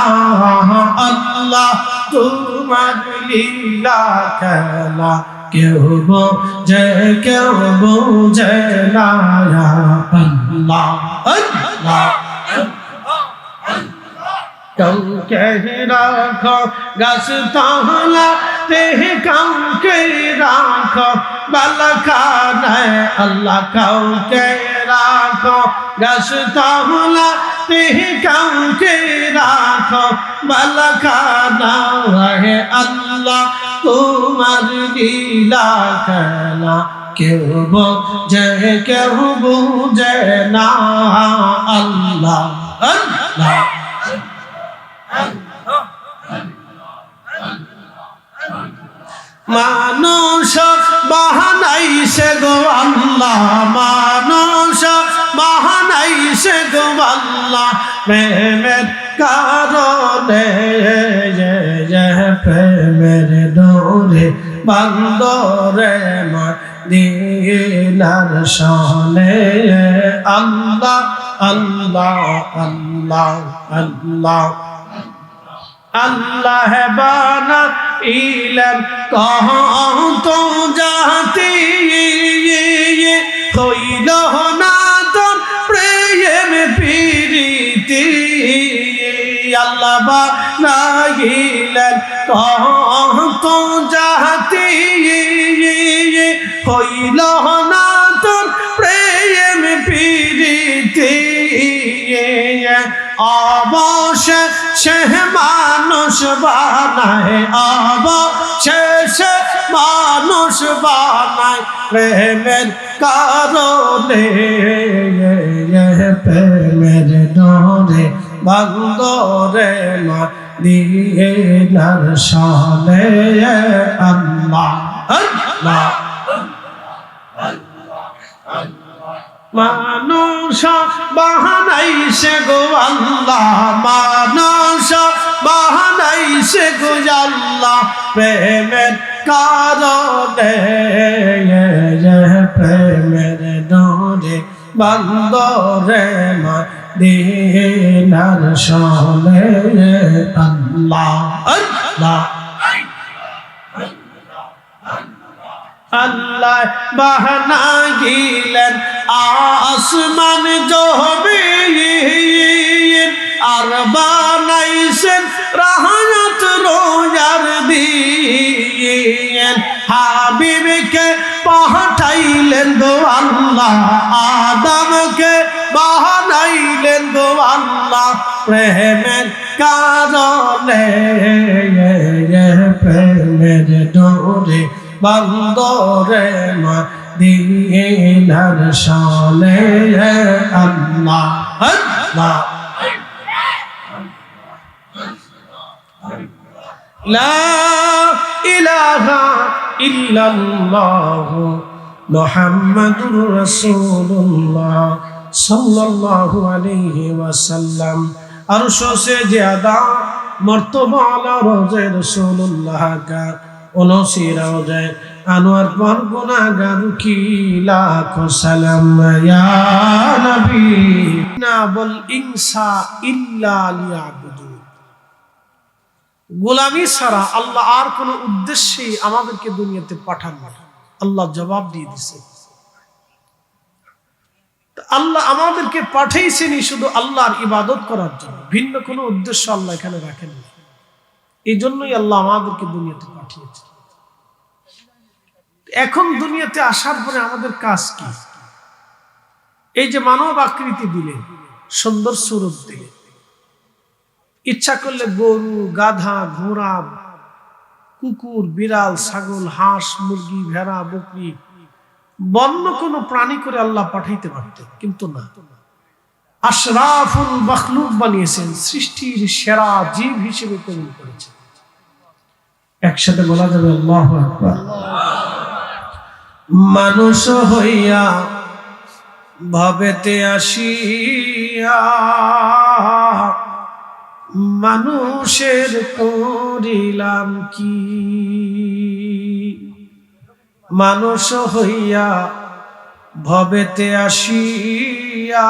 [SPEAKER 1] আল্লাহ তোমার লীলা খেলা কেউ বোঝে কেউ বুঝে না। আল্লাহ আল্লাহ। কাউকে রাখো গাছ তলা তে কাউকে রাখো বালাখানায় আল্লাহ কাউকে রাখো গাছতলা তে কাউকে রাখো বালাখানায় আল্লাহ তোমার লীলা খেলা কেউ বোঝে কেউ বুঝে না আল্লাহ আল্লাহ মানুষ বাহানাইছে গো আল্লাহ মানুষ বাহানাইছে গো আল্লাহ প্রেমের কারণে প্রেমের ডোরে বান্দরে মদিনার শানে আল্লাহ আল্লাহ আল্লাহ আল্লাহ আল্লাহ বানা ইলাম কত জাতি হইল না তোর প্রেম প্রীতি আল্লাহ বানা ইলাম কত জাতি হইল না তোর প্রেম প্রীতি অবশেষে মানুষ বানায় অবশেষে মানুষ বানায় প্রেমের কারণে প্রেমের ডোরে বান্দরে মদিনার শানে আল্লাহ আল্লাহ মানুষ বাহানাইছে গো আল্লাহ মানুষ বাহানাইছে গো আল্লাহ প্রেমের কারণে প্রেমের ডোরে বান্দরে মদিনার শানে আল্লাহ আল্লাহ আল্লাহ বাহানা গিলেন আসমান জমিন আর বানাইছেন রাহমত রোজার দিন হাবিবকে পাঠাইলেন গো আল্লাহ আদমকে বানাইলেন গো আল্লাহ প্রেমের কারণে প্রেমের ডোরে বান্দরে মদিনার শানে আল্লাহ আল্লাহ লা ইলাহা ইল্লাল্লাহ মুহাম্মাদুর রাসূলুল্লাহ সাল্লাল্লাহু আলাইহি ওয়াসাল্লাম আরশ से ज्यादा मर्तबा वाला रोज़े रसूलुल्लाह का उनसी रोज़े अनवर पर गुनाहगार की लाखों सलाम या नबी ना बल इंसा इल्ला लियाबुदू গোলামি ছাড়া আল্লাহ আর কোন উদ্দেশ্যে আমাদেরকে দুনিয়াতে পাঠান না আল্লাহ জবাব দিয়ে দিয়েছে আল্লাহ আমাদেরকে পাঠাইছেন শুধু আল্লাহর ইবাদত করার জন্য ভিন্ন কোনো উদ্দেশ্য আল্লাহ এখানে রাখেন না এইজন্যই আল্লাহ আমাদেরকে দুনিয়াতে পাঠিয়েছেন এখন দুনিয়াতে আসার পরে আমাদের কাজ কি এই যে মানব আকৃতি দিলেন সুন্দর সুরত দিলেন ইচ্ছা করলে গরু গাধা ঘোড়া কুকুর বিড়াল ছাগল হাঁস মুরগি ভেড়া বকরি বন্য কোনো প্রাণী করে আল্লাহ পাঠাইতে পারতেন কিন্তু না আশরাফুল মখলুক বানিয়েছেন সৃষ্টির সেরা জীব হিসেবে কবুল করেছেন একসাথে বলা যাবে আল্লাহু আকবার মানুষ হইয়া ভবেতে আসিয়া মানুষের করিলাম কি মানুষ হইয়া ভবেতে আসিয়া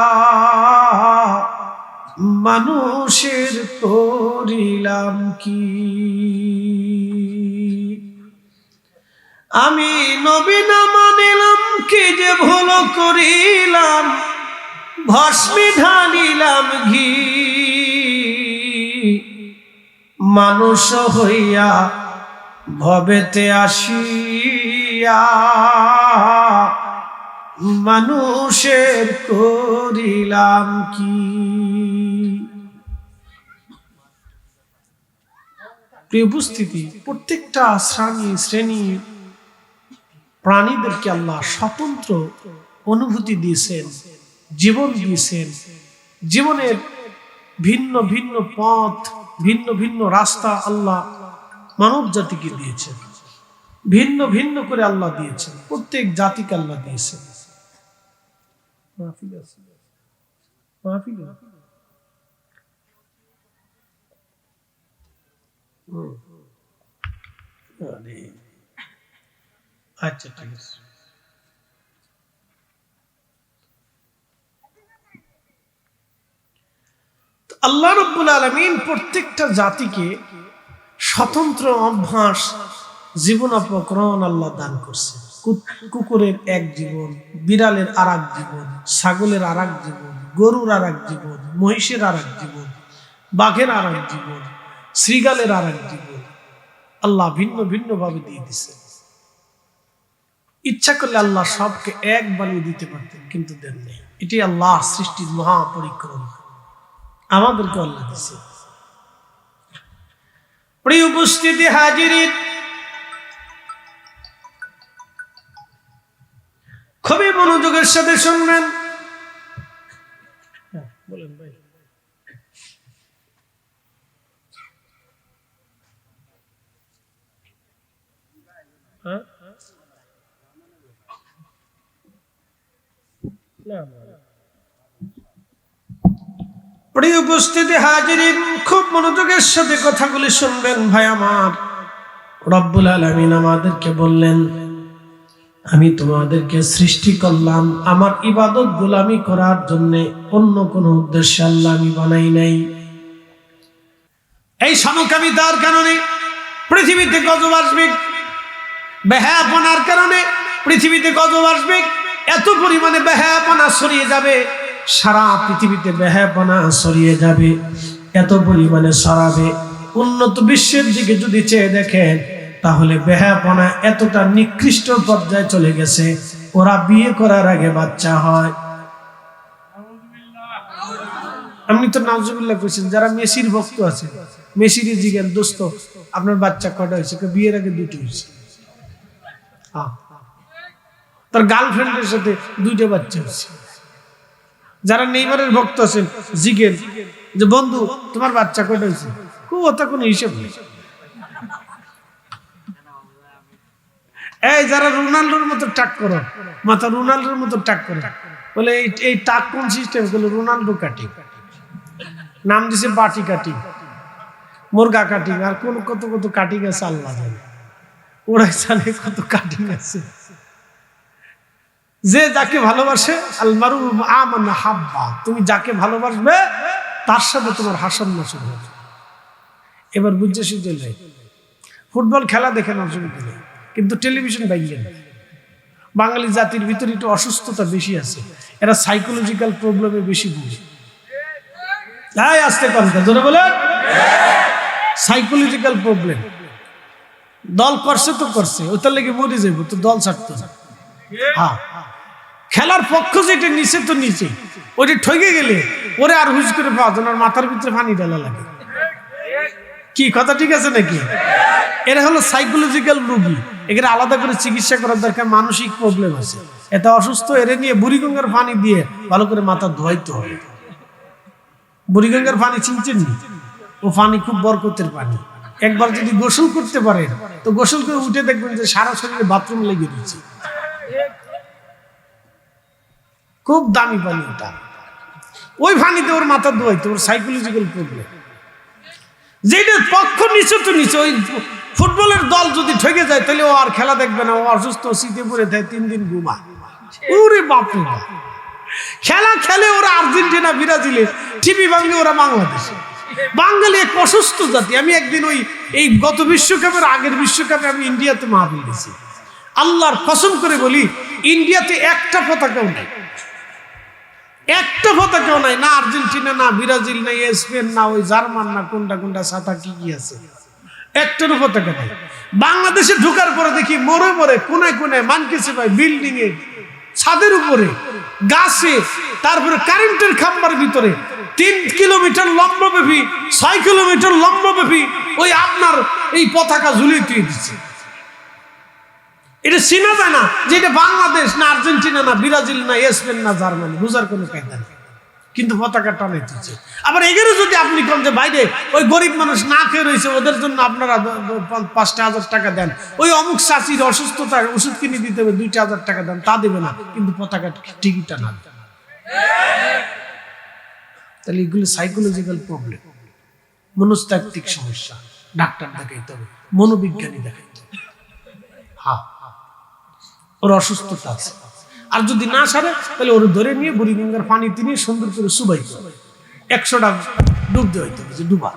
[SPEAKER 1] মানুষের করিলাম কি আমি নবী না মানিলাম কি যে ভুল করিলাম ভস্মে ঢালিলাম ঘি মানুষ হইয়া ভবেতে আসিয়া মানুষের করিলাম কি। প্রিয় উপস্থিতি, প্রত্যেকটা শ্রেণী প্রাণীদেরকে আল্লাহ স্বতন্ত্র অনুভূতি দিয়েছেন, জীবন দিয়েছেন। জীবনের ভিন্ন ভিন্ন পথ, ভিন্ন ভিন্ন রাস্তা আল্লাহ মানব জাতিকে দিয়েছেন। ভিন্ন ভিন্ন করে আল্লাহ দিয়েছেন, প্রত্যেক জাতিকে আল্লাহ দিয়েছেন। আচ্ছা, ঠিক আছে। আল্লাহ রাব্বুল আলামিন প্রত্যেকটা জাতিকে স্বতন্ত্র অভ্যাস, জীবন উপকরণ আল্লাহ দান করছে। কুকুরের এক জীবন, বিড়ালের আর এক জীবন, ছাগলের আর এক জীবন, গরুর আর এক জীবন, মহিষের আর এক জীবন, বাঘের আর এক জীবন, শ্রীগালের আর এক জীবন আল্লাহ ভিন্ন ভিন্ন ভাবে দিয়ে দিছে। ইচ্ছা করলে আল্লাহ সবকে এক বানিয়ে দিতে পারতেন, কিন্তু দেন নেই। এটি আল্লাহ সৃষ্টির মহাপরিক্রমা, আমাদেরকে আল্লাহ দিছে। প্রিয় উপস্থিতি হাজিরিন, খুবই মনোযোগের সাথে শুনবেন। বলেন ভাই। প্রিয় উপস্থিতি হাজিরিন, খুব মনোযোগের সাথে কথাগুলি শুনবেন ভাই আমার। রব্বুল আলামিন আমাদেরকে বললেন, আমি তোমাদেরকে সৃষ্টি করলাম আমার ইবাদত গোলামি করার জন্য, অন্য কোন উদ্দেশ্যে আল্লাহ আমি বানাই নাই। এই সমকামিতার কারণে পৃথিবীতে গজব আসবে, বেহায়াপনার কারণে পৃথিবীতে গজব আসবে। এত পরিমাণে বেহায়াপনা ছড়িয়ে যাবে, সারা পৃথিবীতে বেহায়াপনা ছড়িয়ে যাবে, এত পরিমাণে ছড়াবে। উন্নত বিশ্বের দিকে যদি চেয়ে দেখেন, তাহলে বেহায়াপনা এতটা নিকৃষ্ট পর্যায়ে চলে গেছে, ওরা বিয়ে করার আগে বাচ্চা হয়। আপনি তো নাউজুবিল্লাহ কইছেন, যারা মেসির ভক্ত আছে, মেসির জিজ্ঞেস, দোস্ত আপনার বাচ্চা কয়টা হয়েছে? বিয়ের আগে দুটো হয়েছে। তার গার্লফ্রেন্ডের সাথে দুইটা বাচ্চা হয়েছে। যারা নেইমারের ভক্ত আছেন, জিজ্ঞেস যে বন্ধু তোমার বাচ্চা কয়টা হয়েছে? খুব ওটা কোনো হিসেব নেই। এই যারা রোনাল্ডোর মতো টাক করো, মাথা রোনাল্ডোর মতো টাক করে, বলে এই টাক কোন সিস্টেম? বলে রোনাল্ডো কাটিং, নাম দিছে বাটি কাটিং, মুরগা কাটিং, আর কোন কত কত কাটিং আছে আল্লাহ জানে, ওরাই জানে কত কাটিং আছে। যে যাকে ভালোবাসে, আল মারু আমানা হাব্বা, তুমি যাকে ভালোবাসবে তার সাথে তোমার হাসান নাসর হবে। এবার বুঝছে সুজল ভাই, ফুটবল খেলা দেখেন অসুবিধা নেই, কিন্তু টেলিভিশন বাইরে না। বাঙালি জাতির ভিতরে একটু অসুস্থতা বেশি আছে, এরা সাইকোলজিক্যাল প্রবলেমে বেশি ভুগে। তাই আসতে কথা জোরে বলেন, সাইকোলজিক্যাল প্রবলেম। দল করছে তো করছে, ওটার লেগে মরে যাইব, তো দল ছাড়তো না। হ্যাঁ, খেলার পক্ষ যেটা নিচে তো নিচে, ওটা ঠকে গেলে ওরে আর হুজ করে পাওয়া যায় না, মাথার ভিতরে পানি ডালা লাগে। কি কথা ঠিক আছে নাকি? এরা হলো সাইকোলজিক্যাল রোগী, এখানে আলাদা করে চিকিৎসা করার দরকার। মানসিক প্রবলেম আছে, এটা অসুস্থ, এরা নিয়ে বুড়িগঙ্গার পানি দিয়ে ভালো করে মাথা ধোয়াইতে হবে। বুড়িগঙ্গার পানি চিনছেন নি? ও পানি খুব বরকতের পানি। একবার যদি গোসল করতে পারেন, তো গোসল করে উঠে দেখবেন যে সারা শরীরে বাথরুম লেগে দিচ্ছে। খুব দামি পানি ওটা, ওই পানিতে ওর মাথা ধোয়াইতে, ওর সাইকোলজিক্যাল প্রবলেম। যেটা পক্ষ নিচে তো নিচে, ওই ফুটবলের দল যদি ঠকে যায় তাহলে ও আর খেলা দেখবে না, ও অসুস্থ, শীতে পড়ে দেয়, 3 দিন ঘুমা। ওরে বাপরে বাপ, খেলা খেলে ওরা আর্জেন্টিনা ব্রাজিলের, টিভি ভাঙলে ওরা বাংলাদেশে। বাঙালি এক অসুস্থ জাতি। আমি একদিন এই গত বিশ্বকাপের আগের বিশ্বকাপে আমি ইন্ডিয়াতে মাহফিল দিয়েছি। আল্লাহর কসম করে বলি, ইন্ডিয়াতে একটা পতাকাও নাই, একটা পতাকাও নাই, না আর্জেন্টিনা, না ব্রাজিল, না স্পেন, না ওই জার্মান, না কোনটা কোনটা ছাতা কি কি আছে, একটারও পতাকা নাই। বাংলাদেশে ঢোকার পরে দেখি মোড়ে মোড়ে কোনায় কোনায় মানকেছে ভাই, বিল্ডিং এ, ছাদের উপরে, গাছে, তারপরে কারেন্টের খাম্বার ভিতরে 3 কিলোমিটার লম্বাব্যাপী, 6 কিলোমিটার লম্বাব্যাপী ওই আপনার এই পতাকা ঝুলিয়ে দিয়ে দিচ্ছে। এটা চেনা যায় না যে এটা বাংলাদেশ না আর্জেন্টিনা না ব্রাজিল না স্পেন না জার্মানি, বুঝার কোনো কায়দা নেই, কিন্তু পতাকা টানে দিচ্ছে। আবার এগেরও যদি আপনি কম যে বাইরে ওই গরিব মানুষ না খেয়ে রয়েছে, ওদের জন্য আপনারা 5,000 টাকা দেন, ওই অমুক চাচির অসুস্থতা ওষুধ কিনে দিতে হবে 2,000 টাকা দেন, তা দেবে না, কিন্তু পতাকা ঠিকই টানা। তাহলে এগুলো সাইকোলজিক্যাল প্রবলেম, মনস্তাত্ত্বিক সমস্যা। ডাক্তার দেখাইতে হবে, মনোবিজ্ঞানী দেখাইতে হবে। হ্যাঁ, ওর অসুস্থতা আছে। আর যদি না সারে তাহলে ওর ধরে নিয়ে বুড়িগঙ্গার পানিতে নিয়ে সুন্দর করে সুবাই 100টা ডুব দেওয়া হইতে হবে, ডুবা,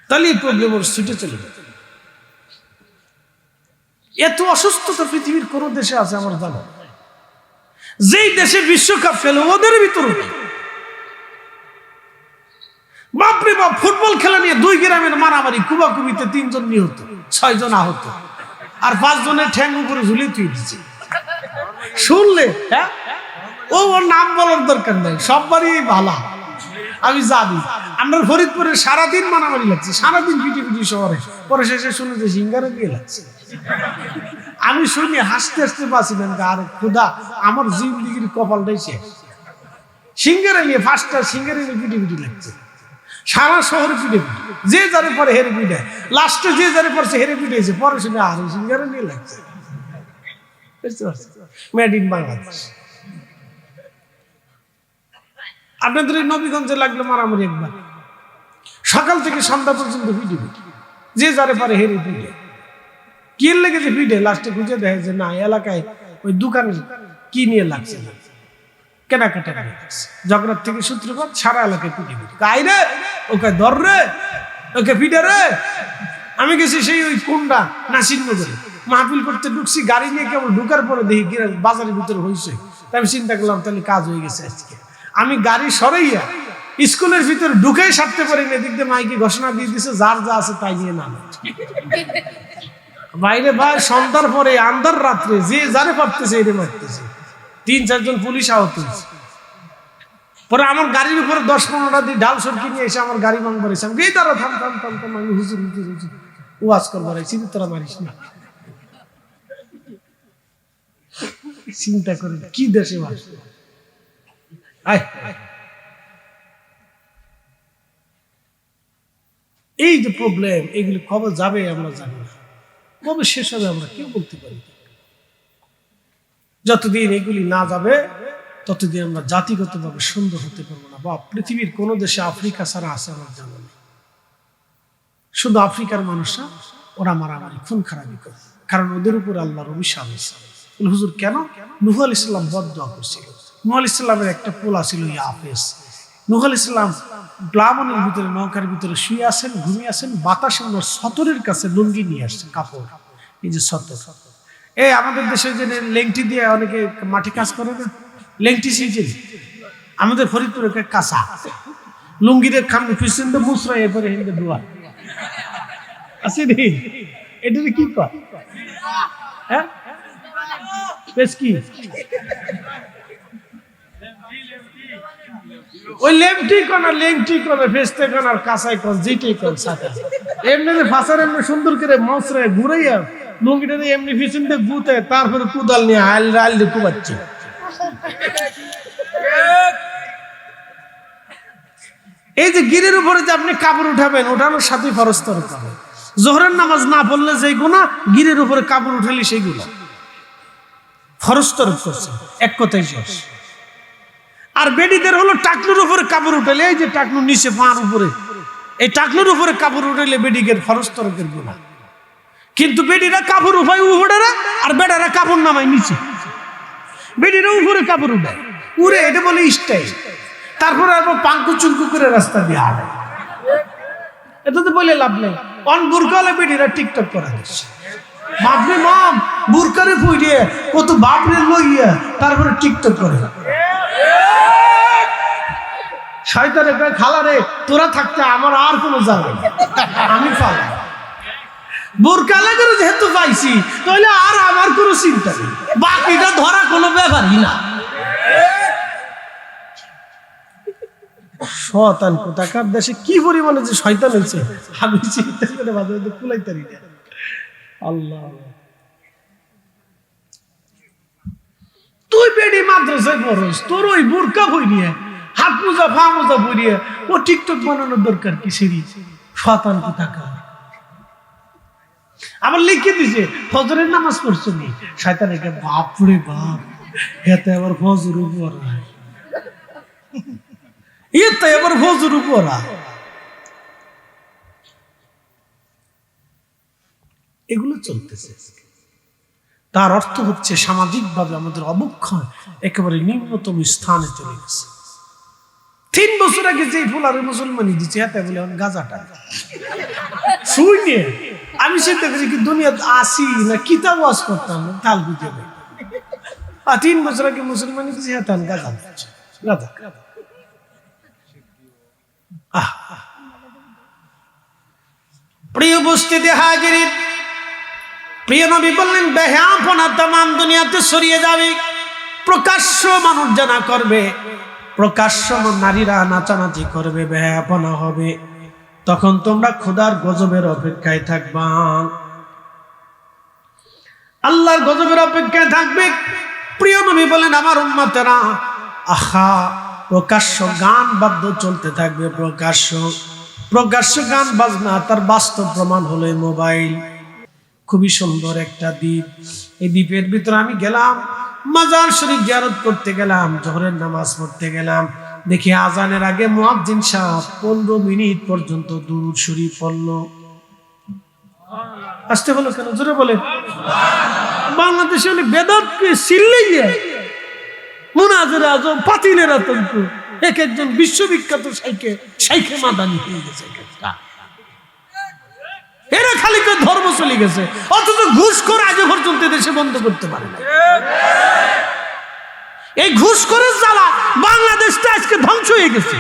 [SPEAKER 1] তাহলে এই প্রবলেম ওর ছুটে চলে যাবে। এত অসুস্থতা পৃথিবীর কোন দেশে আছে আমার জানা? যেই দেশে বিশ্বকাপ খেলে ওদের ভিতরে বাপরে বাপ, ফুটবল খেলা নিয়ে 2 গ্রামের মারামারি, কুবাকুবিতে 3 জন নিহত, 6 জন আহত, আর 5 জনের ঠ্যাং উপরে ঝুলিয়ে তুই দিচ্ছে। শুনলে হ্যাঁ, ওর নাম বলার দরকার নাই, সববারই ভালো। আমি জানি আমরা ফরিদপুরে সারাদিন মারামারি লাগছে, সারাদিন পিটি পিটি শহরে, পরে শেষে শুনে যে সিঙ্গারে দিয়ে লাগছে। আমি শুনি হাসতে হাসতে বাঁচিলেন, আর খুদা আমার জিন্দিগির কপালটাই শেষ। সিঙ্গারে নিয়ে 5টা সিঙ্গারে নিয়ে পিটি পিটি লাগছে, সারা শহরে পিটে পিটে, যে যারে পরে হেরে পিটে, লাস্টে যে যারে পড়ছে হেরে পিটেছে, পরে শুনে আর সিঙ্গারে নিয়ে লাগছে। Made in Bangladesh. আপনাদের এই নবীগঞ্জে লাগলো মারামারি একবার, সকাল থেকে সন্ধ্যা পর্যন্ত পিটে পিটে, যে যারে পারে হেরে পিটে। কি লেগেছে পিটে? লাস্টে খুঁজে দেখে যে না, এলাকায় ওই দোকানে কি নিয়ে লাগছে, কেনাকাটা নিয়ে লাগছে, ঝগড়ার থেকে সূত্রপাত, সারা এলাকায় পিটে পিটে। গাই রে, ওকে ধর রে, ওকে পিটে রে। আমি গেছি সেই ওই কোনটা নাসিরনগরে মাহফিল করতে ঢুকছি, গাড়ি নিয়ে কেবল ঢুকার পরে দেখি বাজারের ভিতরে হয়েছে। তাই আমি চিন্তা করলাম তাহলে কাজ হয়ে গেছে আজকে। আমি গাড়ি সরাইয়া স্কুলের ভিতরে ঢুকেই সারতে পারি না, এদিক দিয়ে মাইকে ঘোষণা দিয়ে দিছে যার যা আছে তাই নিয়ে না। বাইরে ভাই সন্ধ্যার পরে আন্ধার রাত্রে যে যারে পারতেছে এরে মারতেছে, 3-4 জন পুলিশ আহত হয়েছে। পরে আমার গাড়ির উপরে 10-15টা দিয়ে ঢাল সরকি নিয়ে এসে আমার গাড়ি ভাঙবার এসে আমি তারা থাম থাম থাম থাম, আমি হুজুর হুজুর হুজুর ওয়াজ করবার আইছি, তোরা মারিস না। চিন্তা করে কি দেশে বাস। এই যে প্রবলেম, এগুলি কবে যাবে আমরা জানি না, কবে শেষ হবে আমরা কেউ বলতে পারি। যতদিন এগুলি না যাবে ততদিন আমরা জাতিগতভাবে সুন্দর হতে পারবো না। বা পৃথিবীর কোন দেশে আফ্রিকা ছাড়া আছে আমার জানা নেই, শুধু আফ্রিকার মানুষরা ওরা মারামারি খুন খারাপি করে, কারণ ওদের উপর আল্লাহর অভিশাপ হয়েছে। হুজুর কেন? নূহ আলাইহিস সালাম বদদোয়া করছিল। নূহ আলাইহিস সালামের একটা পোলা ছিল ইয়াফেস। নূহ আলাইহিস সালাম প্লাবনের ভিতরে, নৌকার ভিতরে শুয়ে আছেন, ঘুমিয়ে আছেন, বাতাসে ওনার সতরের কাছে লুঙ্গি নিয়ে আসছে, কাপড়, এই যে সতর। এই আমাদের দেশে যে লেংটি দিয়ে অনেকে মাটি কাজ করে না, লেংটি সিঁচে, আমাদের ফরিদপুরে কাঁচা লুঙ্গিরে খামনি পিছন মুসরা, এরপরে হিন্দে দোয়া আছে রে, এটা কি কর? হ্যাঁ বেশ কি ওই লেমটি কোন আর লেংটি কোন, ফেস্তে কোন আর কাঁচাই কোন, যেটাই কোন সাথে এমনি ফাঁসার এমনি সুন্দর করে মশরে ঘুরাইয়া লুঙ্গিটা এমনি পিছন দিয়ে গুতে, তারপরে কুদাল নিয়ে আল আল দিয়ে কুবাচ্ছে। এই যে গিরের উপরে যে আপনি কাপড় উঠাবেন, ওঠানোর সাথে ফরজ তরক হবে। জোহরের নামাজ না পড়লে যে গুনাহ, গিরের উপরে কাপড় উঠালে সেই গুনাহ ফরজ তরক করছে, এক কথাই শেষ। আর বেডিদের হলো টাকনুর উপরে কাপড় উঠালে, এই যে টাকনুর নিচে পার উপরে, এই টাকনুর উপরে কাপড় উঠালে বেডিকের ফরজ তরকের গুনাহ। কিন্তু বেডিরা কাপড় উঠায় উপরে, আর বেডারা কাপড় নামায় নিচে। বেডিরা উপরে কাপড় উঠায় উড়ে, এটা বলে স্টাইল। তারপরে আবার পাঙ্কু চুঙ্কু করে রাস্তা দিয়ে হাঁটে, এটা তো বলে লাভ নেই। অন বুরকালে বেডিরা টিকটক করা দিচ্ছে, বাপরে মাম বুরকারে ফুইয়ে কত বাপরে লইয়া তারপরে টিকটক করে। শয়তানে কয় খালা রে তোরা থাকতে আমার আর কোনো যাবে না, আমি পালা। বোরকা লাগানো যেহেতু পাইছি তাহলে আর আমার কোনো চিন্তা নেই, বাকিটা ধরা কোনো ব্যাপারই না। শয়তান কোথাকার দেশে কি পরিমাণে যে শয়তান হয়েছে আমি চিন্তা করে মাঝে মাঝে কুলাইতারি না। আল্লাহ, তুই বেডি মাদ্রাসায় পড়স, তোর ওই বোরকা বই নিয়ে হাত মোজা পা মোজা বই নিয়ে ও টিকটক বানানোর দরকার কি? সেরি শয়তান কোথাকার। আবার লিখে দিছে ফজরের নামাজ পড়ছো নি, শয়তান এটা বাপরে বাপ, এতে আবার ফজর উপর এতে আবার ফজর উপর। এগুলো চলতেছে। তার অর্থ হচ্ছে সামাজিকভাবে আমাদের অবক্ষয় একেবারে নিম্নতম স্থানে চলে গেছে। 3 বছর আগে যে ফুলারে মুসলমানি দিচ্ছে হাতে বলে গাজাটা শুনে আমি চিন্তা করি কি দুনিয়া আসি না কিতাব ওয়াজ করতাম তাল বুঝে ভাই। 3 বছর আগে মুসলমানি দিচ্ছে হাতে গাজা গাজা। প্রিয় উপস্থিতি হাজিরিন, প্রিয় নবী বললেন বেহায়াপনা তামাম দুনিয়াতে ছড়িয়ে যাবে, প্রকাশ্য মানুষ জানা করবে, প্রকাশ্য নারীরা নাচানাচি করবে, বেহায়াপনা হবে। তখন তোমরা খোদার গজবের অপেক্ষায় থাকবা, আল্লাহর গজবের অপেক্ষায় থাকবে। প্রিয় নবী বলেন আমার উম্মতেরা আহা প্রকাশ্য গান বাদ্য চলতে থাকবে, প্রকাশ্য গান বাজনা। তার বাস্তব প্রমাণ হলো মোবাইল। খুবই সুন্দর একটা দ্বীপ, এই দ্বীপের ভিতরে আমি গেলাম, মাজার শরীফ জিয়ারত করতে গেলাম, জোহরের নামাজ পড়তে গেলাম, দেখি আজানের আগে মুয়াজ্জিন সাহেব 15 মিনিট পর্যন্ত দুরূদ শরীফ পড়লো। আসতে হলো কেন? জোরে বলে। বাংলাদেশে হলে বেদাতকে সিল্লাইয়া মুনাজারে আজম পাতিলের আতঙ্ক, এক একজন বিশ্ববিখ্যাত শাইখে মাদানি হয়ে গেছে। এরা খালি ধর্ম চলে গেছে, অথচ ঘুষখোর আগে পর্যন্ত দেশে বন্ধ করতে পারে না। এই ঘুষখোরের জ্বালা বাংলাদেশটা আজকে ধ্বংস হয়ে গেছে।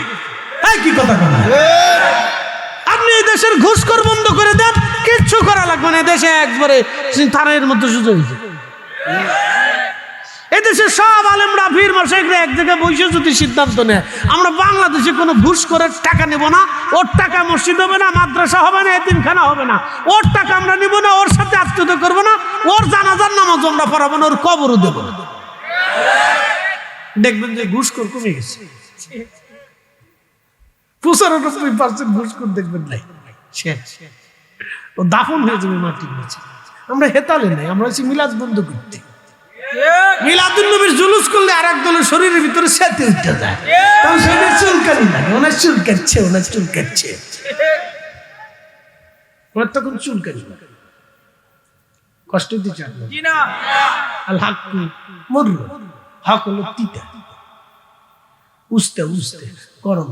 [SPEAKER 1] কি কথা বলেন? আপনি এই দেশের ঘুষখোর বন্ধ করে দেন, কিচ্ছু করা লাগবে না, দেশে একবারে তারের মতো সুযোগ হয়েছে। এদেশে সব আলেমরা পীর মাশায়েখরা এক জায়গায় বসে যদি সিদ্ধান্ত নেয় আমরা বাংলাদেশে কোনো ঘুষখোরের টাকা নেব না, ওর টাকা মসজিদ হবে না, মাদ্রাসা হবে না, এতিমখানা হবে না, ওর টাকা আমরা নিব না, ওর সাথে আত্মীয়তা করবো না, ওর জানাজার নামাজ আমরা পড়াবো না, ওর কবরও দেব না। দেখবেন যে ঘুষখোর কমে গেছে। 95% ঘুষখোর দেখবেন নাই, ও দাফন হয়ে যাবে মাটির নিচে। আমরা হেতালে নাই, আমরা হচ্ছে মিলাদ বন্ধ করতে। মিলাদুন নবীর জুলুস করলে আর এক দলের শরীরের ভিতরে সেতে উঠতে যায়, তখন সেটা চুলকানি লাগে, ওনার চুল কাটছে, ওনার চুল কাটছে, ওনার তখন চুলকানি কষ্ট দিচ্ছে না। আল হক মরল, হক হলো তিতা, উস্তে উস্তে গরম।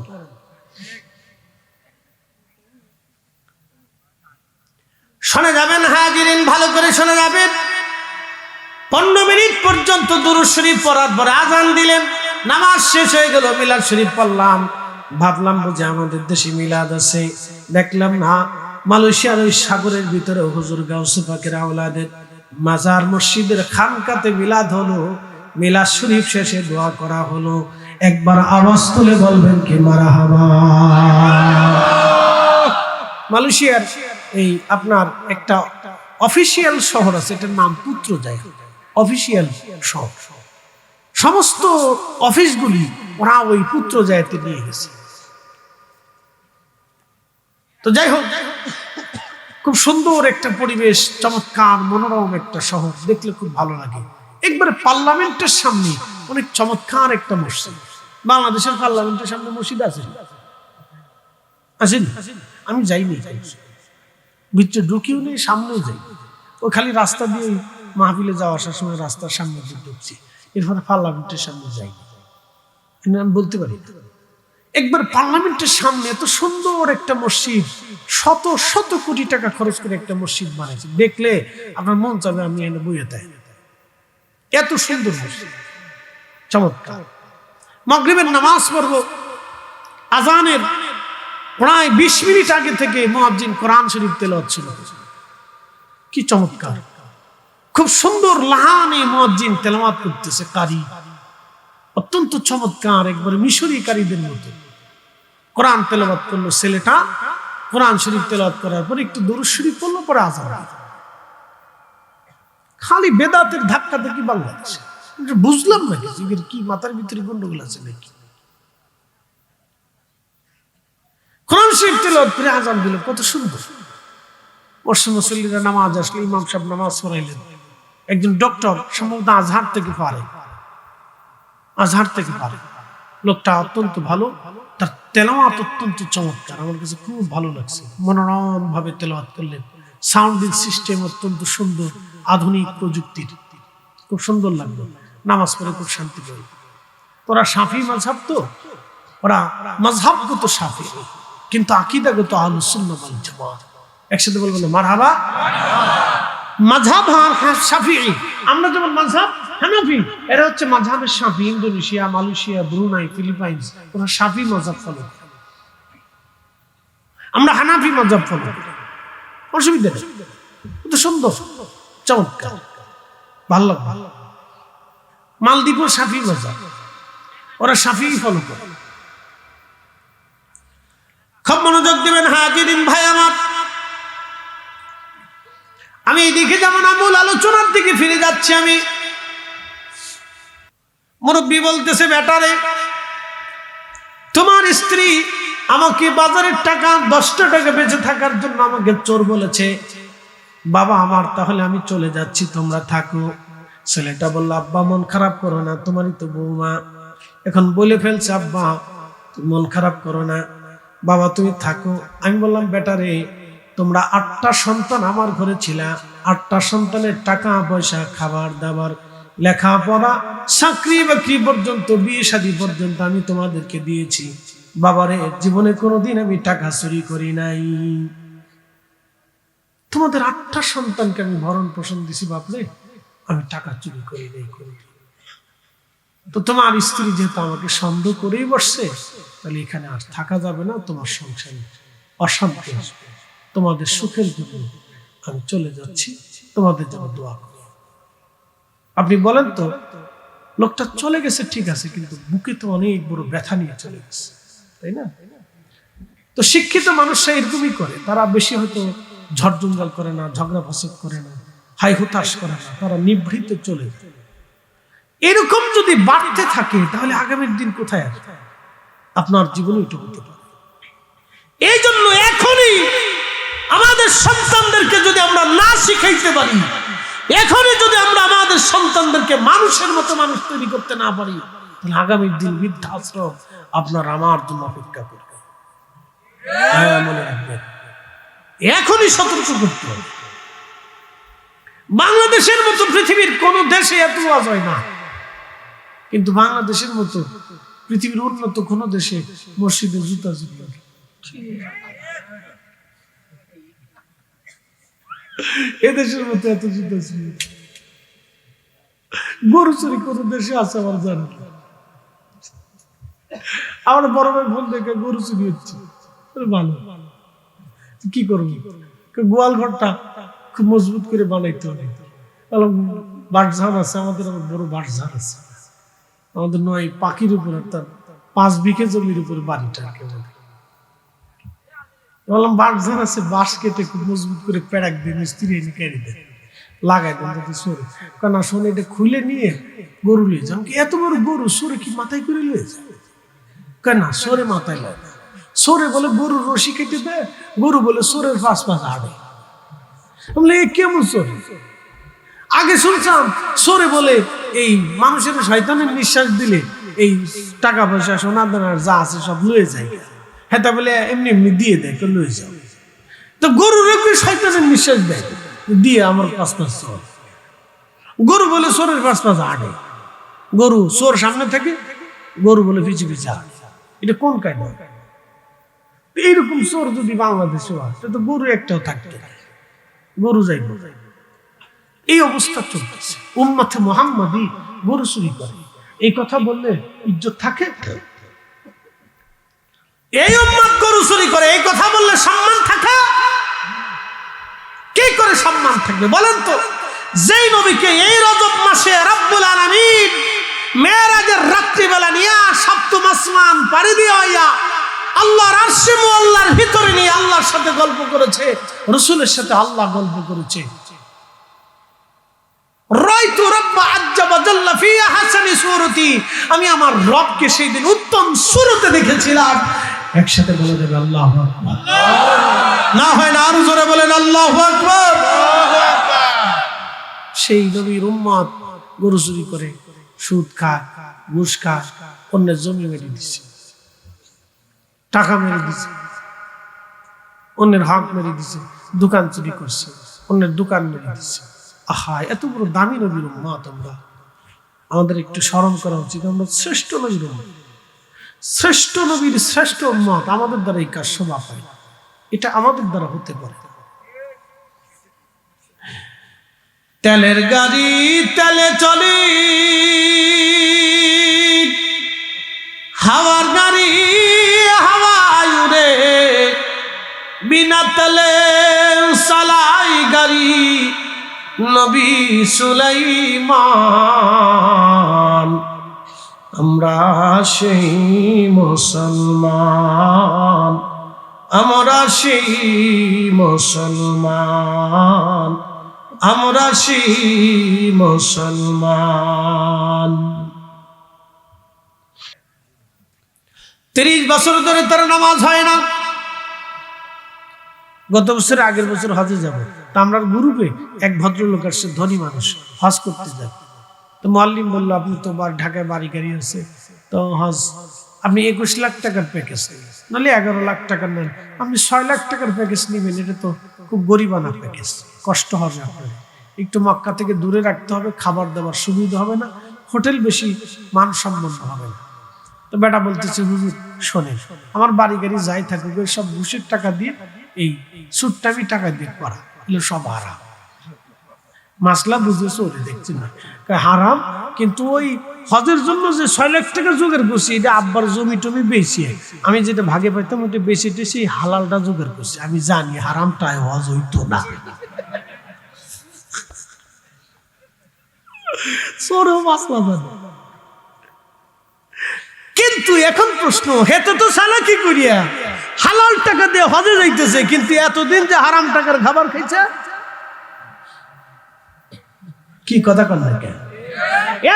[SPEAKER 1] শোনা যাবেন হাজিরিন, ভালো করে শোনা যাবেন। 15 মিনিট পর্যন্ত দুরূদ শরীফ পড়ার পরে আজান দিলেন, নামাজ শেষ হয়ে গেল, মিলাদ শরীফ পড়লাম। ভাবলাম বুঝে আমাদের দেশে মিলাদ আছে, দেখলাম না, মালয়েশিয়ার ওই সাগরের ভিতরে হুজুর গাউসে পাকের আওলাদের মাজার মসজিদের খানকাতে মিলাদ হলো। মিলাদ শরীফ শেষে দোয়া করা হলো। একবার আওয়াজ তুলে বলবেন কি মারহাবা। মালয়েশিয়ার এই আপনার একটা অফিসিয়াল শহর আছে, এটার নাম পুত্রজায়া, অফিসিয়াল শহর। সমস্ত অফিসগুলি ওরা ওই পুত্রজায়াতে নিয়ে গেছে। তো যাই হোক, খুব সুন্দর একটা পরিবেশ, চমৎকার মনোরম একটা শহর, দেখলে খুব ভালো লাগে। একবারে পার্লামেন্টের সামনে অনেক চমৎকার একটা মসজিদ। বাংলাদেশের পার্লামেন্টের সামনে মসজিদ আছে? আসেনি? আমি যাইনি, ভিতরে ঢুকিও নেই, সামনেও যাই। ও খালি রাস্তা দিয়ে মাহফিলে যাওয়া আসার সময় রাস্তার সামনে দিয়ে ঢুকছি, এরপরে পার্লামেন্টের সামনে যাই। আমি বলতে পারি একবার পার্লামেন্টের সামনে এত সুন্দর একটা মসজিদ, শত শত কোটি টাকা খরচ করে একটা মসজিদ বানাইছে, দেখলে আপনার মন চাবে আমি এনে বইয়ে দেয়। এত সুন্দর মসজিদ, চমৎকার। মাগরিবের নামাজ পড়বো, আজানের প্রায় 20 মিনিট আগে থেকে মুয়াজ্জিন কোরআন শরীফ তেলাওয়াত শুরু করে। কি চমৎকার, খুব সুন্দর লাহানে মুয়াজ্জিন তেলাওয়াত করতেছে, কারি অত্যন্ত চমৎকার, একবারে মিশরি কারীদের মতো কোরআন তেলাওয়াত করলো ছেলেটা। কোরআন শরীফ তেলাওয়াত করার পর একটু দরুদ শরীফ পড়লো, পরে আযান। খালি বেদাতের ধাক্কা কি বাংলাদেশে বুঝলাম না, কি মাথার ভিতরে গন্ডগোল আছে নাকি? কোরআন শরীফ তেলাওয়াত করে আযান দিল, কত সুন্দর। মুসল্লিরা নামাজ আসলে ইমাম সাহেব নামাজ পড়াইলেন। একজন ডক্টর, সম্ভবত আজহার থেকে পারে, লোকটা অত্যন্ত ভালো, তার তেলাওয়াত অত্যন্ত চমৎকার, আমার কাছে খুব ভালো লাগছে। মনোরম ভাবে তেলাওয়াত করলেন, সাউন্ডিং সিস্টেম অত্যন্ত সুন্দর, আধুনিক প্রযুক্তির, খুব সুন্দর লাগলো। নামাজ পড়ে খুব শান্তি পেল। ওরা শাফি মাযহাব, তো ওরা মাযহাবগত শাফি, কিন্তু আকীদাগত আহলুস সুন্নাহ ওয়াল জামাত। একসাথে বলবেন মারহাবা। মাযহাব শাফিঈ, আমরা যেমন মাযহাব হানাফি, এরা হচ্ছে মাযহাবের শাফি। ইন্দোনেশিয়া, মালয়েশিয়া, ব্রুনাই, ফিলিপাইন্স, ওরা শাফি মাযহাব ফলো করে, আমরা হানাফি মাযহাব ফলো করি। অসুবিধা নেই, কত সুন্দর চমৎকার, ভালো লাগবে। মালদ্বীপ শাফি মাযহাব, ওরা শাফি ফলো করে। খুব মনোযোগ দিবেন হাজিরিন ভাই আমার। আমি এইদিকে যেমন আমূল আলোচনার দিকে ফিরে যাচ্ছি, আমি মুরব্বী বলতেছে, বেটারে তোমার স্ত্রী আমাকে বাজারের টাকা 10টা টাকা বেঁচে থাকার জন্য আমাকে চোর বলেছে। বাবা আমার, তাহলে আমি চলে যাচ্ছি, তোমরা থাকো। ছেলেটা বলল, আব্বা মন খারাপ করো না, তোমারই তো বৌমা, এখন বলে ফেলছে, আব্বা মন খারাপ করো না, বাবা তুমি থাকো। আমি বললাম, বেটারে তোমরা 8টা সন্তান আমার ঘরে ছিলা, 8টা সন্তানের টাকা পয়সা, খাবার দাবার, লেখাপড়া, চাকরি বাকরি পর্যন্ত, বিয়ে শাদী পর্যন্ত আমি তোমাদেরকে দিয়েছি। বাবারে জীবনে কোনোদিন আমি টাকা চুরি করি নাই। তোমাদের 8টা সন্তানকে আমি ভরণ পোষণ দিছি, বাপরে আমি টাকা চুরি করি নাই। তো তোমার স্ত্রী যেহেতু আমাকে সন্দেহ করেই বসছে, তাহলে এখানে আর থাকা যাবে না, তোমার সংসারে অশান্তি আসবে। তোমাদের সুখের জন্য আমি চলে যাচ্ছি, তোমাদের জন্য দোয়া করো। আপনি বলেন তো, লোকটা চলে গেছে ঠিক আছে, কিন্তু বুকে তো অনেক বড় ব্যথা নিয়ে চলে গেছে, তাই না? তো শিক্ষিত মানুষরা এরকমই করে, তারা বেশি হয়তো ঝড়জঞ্জাল করে না, ঝগড়া ফসদ করে না, হাই হুতাশ করে না, তারা নিভৃতে চলে যায়। এরকম যদি বাড়তে থাকে, তাহলে আগামীর দিন কোথায় আসবে? আপনার জীবনে এটা হতে পারে। এই জন্য এখনই আমাদের সন্তানদেরকে যদি আমরা না শিখাইতে পারি, এখনই যদি আমরা আমাদের সন্তানদেরকে মানুষের মতো মানুষ তৈরি করতে না পারি, তাহলে আগামীর দিন বৃদ্ধাশ্রম আপনার আমার জন্য অপেক্ষা করবে। মনে রাখবেন, এখনই সতর্ক করতে হবে। বাংলাদেশের মতো পৃথিবীর কোন দেশে এত ওয়াজ হয় না, কিন্তু বাংলাদেশের মতো পৃথিবীর উন্নত কোন দেশে মসজিদে জুতা চুরি, এদেশের মতো এত জুতা চুরি, গরু চুরি কোন দেশে আছে আমার জানা। আমার বড় ভাই ফোন দেখে গরু চুরি হচ্ছে, ভালো কি করবো, গোয়াল ঘরটা খুব মজবুত করে বানাইতে হবে। বাটঝান আছে আমাদের, বড় বাটঝান আছে আমাদের, নয় পাখির উপর, তার 5 বিঘে জমির উপরে বাড়িটা। বললাম বাটঝান আছে, বাঁশ কেটে খুব মজবুত করে পেড়াক দিয়ে মিস্ত্রি এনে কেড়ে দেয়, লাগাই দেন যাতে সরে। কেন শোনে এটা খুলে নিয়ে গরু লিয়ে যান, এত বড় গরু সরে কি মাথায় করে লিয়ে যায়? কেন সরে মাথায় লাগে, সরে বলে গরুর রশি কেটে দেয়, গরু বলে সরের পাশ হাঁটে। বলে এ কেমন সরে? আগে শুনছিলাম সরে বলে এই মানুষের শয়তানের নিঃশ্বাস দিলে এই টাকা পয়সা সোনা দানা যা আছে সব লয়ে যায়, হ্যাঁ তা বলে এমনি এমনি দিয়ে দেয়, লয়ে যাও। তো গরুর শয়তানের নিঃশ্বাস দেয়, দিয়ে আমার পাশ চল। গরু বলে সোরের পাশ হাঁটে, গরু সোর সামনে থেকে, গরু বলে পিছু পিছু হাঁটে। এটা কোন কায়দা? এইরকম চোর যদি বাংলাদেশে হয়, তো গরু একটাও থাকতো, গরু যাইব। এই অবস্থা চলতেছে। উম্মতে মুহাম্মাদি গরু চুরি করে, এই কথা বললে ইজ্জত থাকে? এই উম্মত গরু চুরি করে, এই কথা বললে সম্মান থাকে? কি করে সম্মান থাকবে বলেন তো? যেই নবীকে এই রজব মাসে রব্বুল আলামিন মেরাজের রাত্রিবেলা নিয়ে সপ্তম আসমান পাড়ি দিয়ে আল্লাহর আরশে মুআল্লার ভিতরে নিয়ে আল্লাহর সাথে গল্প করেছে, রাসূলের সাথে আল্লাহ গল্প করেছে। রাইতু রাব্বা আজ্জা ওয়া জাল্লা ফি আহসানি সূরতি, আমি আমার রবকে সেই দিন উত্তম সূরতে দেখেছিলাম। একসাথে বলে দেবে আল্লাহু আকবার। না হয় না আরো জোরে বলেন আল্লাহু আকবার। সেই নবীর উম্মত গরু চুরি করে, সুদ খায়, ঘুষ খায়, অন্যের জমি মেরে দিচ্ছে, টাকা মেরে দিচ্ছে, অন্যের হক মেরে দিচ্ছে, দোকান চুরি করছে, অন্যের দোকান মেরে দিচ্ছে। আহা, এত বড় দামি নবীর উম্মত আমরা, আমাদের একটু শরম করা উচিত। আমরা শ্রেষ্ঠ নবীর উম্মত, শ্রেষ্ঠ নবীর শ্রেষ্ঠ উম্মত, আমাদের দ্বারা এই কাজ শোভা পায়, এটা আমাদের দ্বারা হতে পারে। তেলের গাড়ি তেলে চলে, হাওয়ার গাড়ি হাওয়ায় উড়ে, বিনা তেলে চালাই গাড়ি নবী সুলাইমান। আমরা সেই মুসলমান, আমরা সেই মুসলমান, আমরা সেই মুসলমান। 30 বছর ধরে তার নামাজ হয় না। গত বছর আগের বছর হজে যাবো, তা আমরা গ্রুপে এক ভদ্রলোক আসছে, ধনী মানুষ, হজ করতে যাবে। তো মুআল্লিম বললো, আপনি তো ঢাকায় বাড়ি গাড়ি আছে, তো হজ আপনি 21 লাখ টাকার প্যাকেজ নেন, নাহলে 11 লাখ টাকার নেন, আপনি 6 লাখ টাকার প্যাকেজ নেবেন, এটা তো খুব গরিবানা প্যাকেজ, কষ্ট হবে আপনার, একটু মক্কা থেকে দূরে রাখতে হবে, খাবার দাবার সুবিধা হবে না, হোটেল বেশি মানসম্পন্ন হবে না। তো বেটা বলতেছে, হুজুর শোনেন, আমার বাড়ি গাড়ি যাই থাকুক, সব ঘুষের টাকা দিয়ে এই সুটটা আমি টাকা দিয়ে করা, এগুলো সব হারাম। মাসলা বুঝেছো? ওরে দেখছি না হারাম, কিন্তু ওই হজের জন্য যে 6 লাখ টাকা জোগাড় করছি, এটা আব্বার জমি টমি বেশি, আমি যেটা ভাগে পাইতাম ওটা বেশি টেশি হালালটা জোগাড় করছি। আমি জানি হারামটাই হজ হইতো না। মাসলা জানে, কিন্তু এখন প্রশ্ন, হেতে তো চালাকি করিয়া হালাল টাকা দিয়ে হজে যাইতেছে, কিন্তু এতদিন যে হারাম টাকার খাবার খাইছে, কি কথা কন না কেন?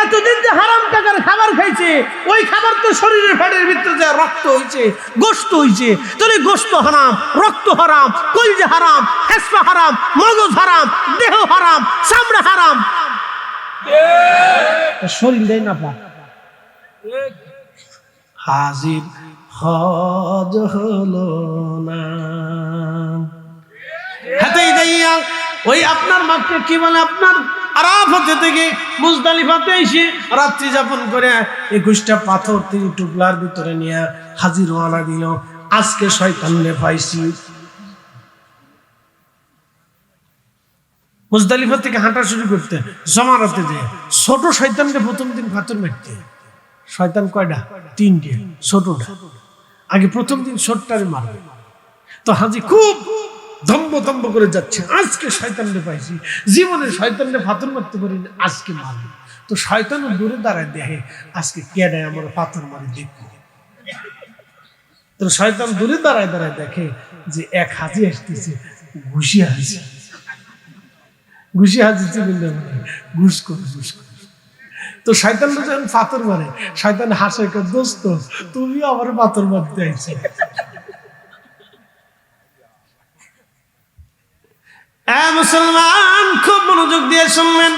[SPEAKER 1] এতদিন যে হারাম টাকার খাবার খাইছে, ওই খাবার তো শরীরের ফ্যাটের ভিতরে যে রক্ত হইছে, গোশত হইছে, তাহলে গোশত হারাম, রক্ত হারাম, কলিজা হারাম, হেসপা হারাম, মগজ হারাম, দেহ হারাম, চামড়া হারাম, শরীর দেয় না পা। হাজির হজ হলো না, হাতেই যাইয়া ওই আপনার মাকে কি বলে, আপনার আরাফাতে থেকে মুজদালিফাতে এসে রাত্রি যাপন করে 21টা পাথর তিনি টুকলার ভিতরে নিয়ে হাজির রওনা দিল। আজকে শয়তানরে পাইছি। মুজদালিফা থেকে হাঁটা শুরু করতে, জমারাতে যে ছোট শয়তানকে প্রথম দিন পাথর মারতে। শয়তান কয়টা? 3টে, ছোটটা আগে প্রথম দিন ছোটটারে মারবে। তো হাজি খুব ধম্ব করে যাচ্ছে, আজকে শয়তানরে পাইছি, জীবনে শয়তানরে পাথর মারতে পারিনি, আজকে মারবে। তো শয়তানও দূরে দাঁড়ায় দেখে, আজকে কেডায় আমার পাথর মারি দেখবো। তো শয়তান দূরে দাঁড়ায় দেখে যে এক হাজি আসতেছে, ঘুষি হাজি, ঘুষি হাজি ঘুষ করে। তো শয়তানরা যখন পাথর মারে, শয়তান হাসে, দোস্ত তুমি আমার পাথর মারতে আইছো। মুসলমান খুব মনোযোগ দিয়ে শুনবেন।